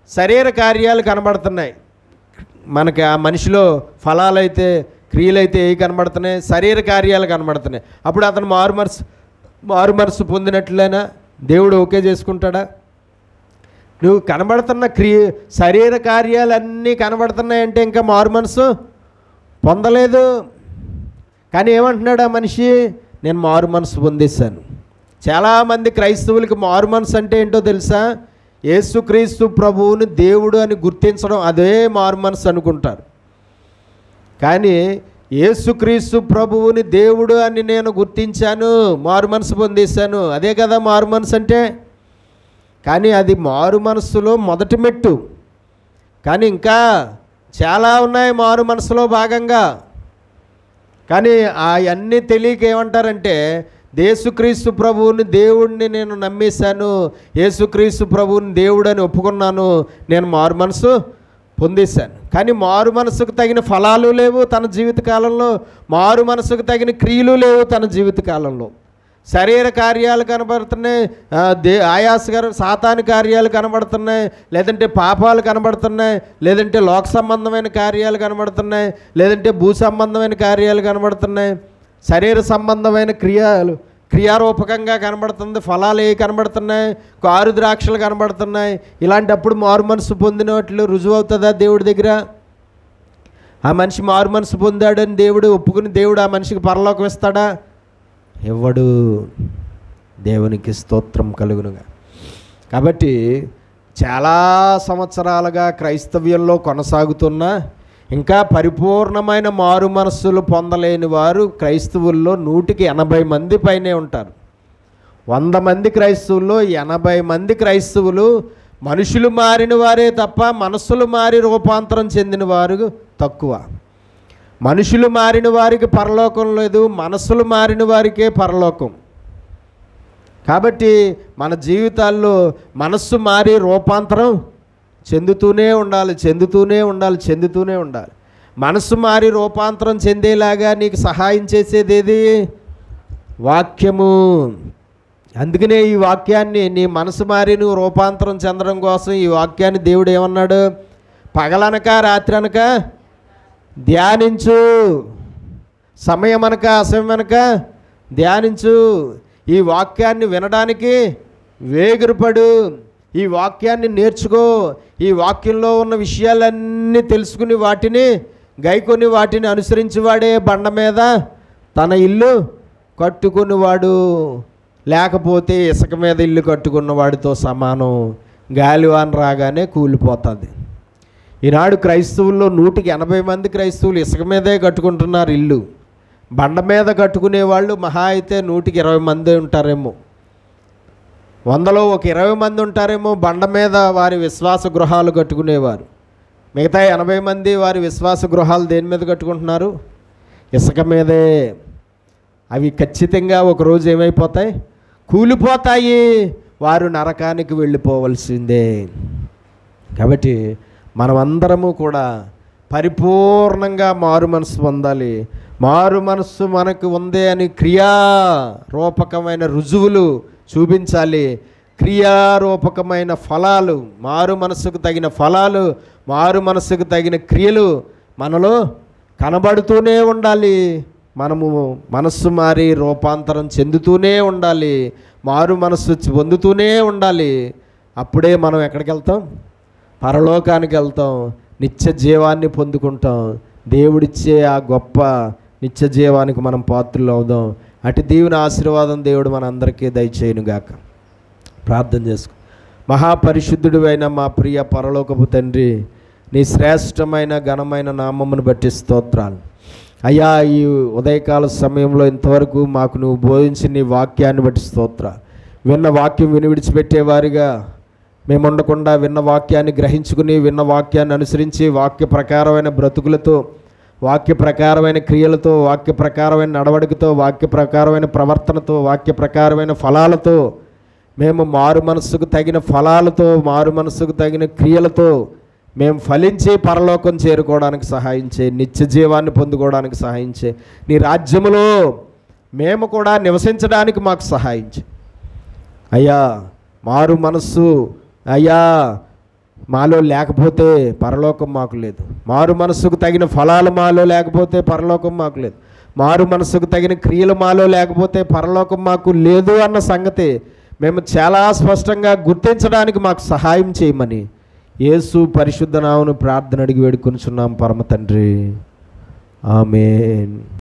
శరీర కార్యాలు కనబడుతున్నాయి మనకి. ఆ మనిషిలో ఫలాలైతే, క్రియలైతే ఏవి కనబడుతున్నాయి? శరీర కార్యాలు కనబడుతున్నాయి. అప్పుడు అతను మారు మనసు పొందినట్లయినా దేవుడు ఓకే చేసుకుంటాడా? నువ్వు కనబడుతున్న శరీర కార్యాలన్నీ కనబడుతున్నాయంటే ఇంకా మారు మనసు పొందలేదు. కానీ ఏమంటున్నాడు ఆ మనిషి? నేను మారు మనసు పొందేశాను. చాలామంది క్రైస్తవులకి మారు మనసు అంటే ఏంటో తెలుసా? యేసుక్రీస్తు ప్రభువుని దేవుడు అని గుర్తించడం, అదే మారు మనసు అనుకుంటారు. కానీ యేసుక్రీస్తు ప్రభువుని దేవుడు అని నేను గుర్తించాను, మారు మనసు పొందేశాను, అదే కదా మారు మనసు అంటే. కానీ అది మారు మనస్సులో మొదటి మెట్టు. కానీ ఇంకా చాలా ఉన్నాయి మారు మనసులో భాగంగా. కానీ అవన్నీ తెలియక ఏమంటారంటే, యేసుక్రీస్తు ప్రభువుని దేవుడిని నేను నమ్మేశాను, యేసుక్రీస్తు ప్రభువుని దేవుడు అని ఒప్పుకున్నాను, నేను మారు మనసు పొందేశాను. కానీ మారు మనసుకు తగిన ఫలాలు లేవు తన జీవితకాలంలో, మారు మనసుకు తగిన క్రియలు లేవు తన జీవితకాలంలో. శరీర కార్యాలు కనబడుతున్నాయి, సాతాను కార్యాలు కనబడుతున్నాయి, లేదంటే పాపాలు కనబడుతున్నాయి, లేదంటే లోక సంబంధమైన కార్యాలు కనబడుతున్నాయి, లేదంటే భూ సంబంధమైన కార్యాలు కనబడుతున్నాయి. శరీర సంబంధమైన క్రియారూపకంగా కనబడుతుంది. ఫలాలు ఏ కనబడుతున్నాయి? కారు ద్రాక్షలు కనబడుతున్నాయి. ఇలాంటప్పుడు మారు మనసు పొందినట్లు రుజువు అవుతుందా దేవుడి దగ్గర? ఆ మనిషి మారు మనసు పొందాడని దేవుడు ఒప్పుకుని దేవుడు ఆ మనిషికి పరలోకం ఇస్తాడా? ఇవ్వడు. దేవునికి స్తోత్రం కలుగునుగా. కాబట్టి చాలా సంవత్సరాలుగా క్రైస్తవ్యంలో కొనసాగుతున్న ఇంకా పరిపూర్ణమైన మారు మనస్సులు పొందలేని వారు క్రైస్తవుల్లో 180 మంది పైనే ఉంటారు. 100 మంది క్రైస్తవుల్లో 80 మంది క్రైస్తవులు మనుషులు మారిన వారే తప్ప మనస్సులు మారి రూపాంతరం చెందిన వారు తక్కువ. మనుషులు మారిన వారికి పరలోకం లేదు, మనస్సులు మారిన వారికే పరలోకం. కాబట్టి మన జీవితాల్లో మనస్సు మారి రూపాంతరం చెందుతూనే ఉండాలి. మనస్సు మారి రూపాంతరం చెందేలాగా నీకు సహాయం చేసేది ఏది? వాక్యము. అందుకనే ఈ వాక్యాన్ని, నీ మనసు మారి నువ్వు రూపాంతరం చెందడం కోసం ఈ వాక్యాన్ని దేవుడు ఏమన్నాడు? పగలనక రాత్రి అనక ధ్యానించు, సమయం అనక అసమయం అనక ధ్యానించు. ఈ వాక్యాన్ని వినడానికి వేగిరపడు, ఈ వాక్యాన్ని నేర్చుకో, ఈ వాక్యంలో ఉన్న విషయాలన్నీ తెలుసుకుని వాటిని గైకొని వాటిని అనుసరించేవాడే బండ మీద తన ఇల్లు కట్టుకునేవాడు, లేకపోతే ఇసుక మీద ఇల్లు కట్టుకున్నవాడితో సమానం. గాలివాన రాగానే కూలిపోతుంది. ఈనాడు క్రైస్తవుల్లో 180 మంది క్రైస్తవులు ఇసుక మీదే కట్టుకుంటున్నారు ఇల్లు. బండ మీద కట్టుకునేవాళ్ళు మహా అయితే 120 మంది ఉంటారేమో. 100లో ఒక 20 మంది ఉంటారేమో బండ మీద వారి విశ్వాస గృహాలు కట్టుకునేవారు. మిగతా 80 మంది వారి విశ్వాస గృహాలు దేని మీద కట్టుకుంటున్నారు? ఇసుక మీదే. అవి ఖచ్చితంగా ఒకరోజు ఏమైపోతాయి? కూలిపోతాయి. వారు నరకానికి వెళ్ళిపోవలసిందే. కాబట్టి మనమందరము కూడా పరిపూర్ణంగా మారు మనసు పొందాలి. మారు మనస్సు మనకు ఉంది అని క్రియారూపకమైన రుజువులు చూపించాలి. క్రియారూపకమైన ఫలాలు, మారు మనస్సుకు తగిన ఫలాలు, మారు మనస్సుకు తగిన క్రియలు మనలో కనబడుతూనే ఉండాలి. మనము మనస్సు మారి రూపాంతరం చెందుతూనే ఉండాలి, మారు మనస్సు పొందుతూనే ఉండాలి. అప్పుడే మనం ఎక్కడికి వెళ్తాం? పరలోకానికి వెళ్తాం, నిత్య జీవాన్ని పొందుకుంటాం. దేవుడిచ్చే ఆ గొప్ప నిత్య జీవానికి మనం పాత్రలు అవుదాం. అటు దేవుని ఆశీర్వాదం దేవుడు మనందరికీ దయచేయునుగాక. ప్రార్థన చేసుకో. మహాపరిశుద్ధుడు అయిన మా ప్రియ పరలోకపు తండ్రి, నీ శ్రేష్టమైన ఘనమైన నామమును బట్టి స్తోత్రాలు అయ్యా. ఈ ఉదయకాల సమయంలో ఇంతవరకు మాకు నువ్వు బోధించిన నీ వాక్యాన్ని బట్టి స్తోత్రాలు. విన్న వాక్యం విని విడిచిపెట్టేవారిగా మేము ఉండకుండా విన్న వాక్యాన్ని గ్రహించుకుని, విన్న వాక్యాన్ని అనుసరించి, వాక్య ప్రకారమైన బ్రతుకులతో, వాక్య ప్రకారమైన క్రియలతో, వాక్య ప్రకారమైన నడవడికతో, వాక్య ప్రకారమైన ప్రవర్తనతో, వాక్య ప్రకారమైన ఫలాలతో, మేము మారు మనస్సుకు తగిన ఫలాలతో, మారు మనస్సుకు తగిన క్రియలతో మేము ఫలించి పరలోకం చేరుకోవడానికి సహాయం చేయి. నిత్య జీవాన్ని పొందుకోవడానికి సహాయం చేయి. నీ రాజ్యములో మేము కూడా నివసించడానికి మాకు సహాయం చేయి అయ్యా. మారు మనస్సు అయ్యా మాలో లేకపోతే పరలోకం మాకు లేదు. మారు మనస్సుకు తగిన ఫలాలు మాలో లేకపోతే పరలోకం మాకు లేదు. మారు మనస్సుకు తగిన క్రియలు మాలో లేకపోతే పరలోకం మాకు లేదు అన్న సంగతి మేము చాలా స్పష్టంగా గుర్తించడానికి మాకు సహాయం చేయమని యేసు పరిశుద్ధ నామమున ప్రార్థన అడిగి వేడుకొనుచున్నాం పరమ తండ్రి. ఆమేన్.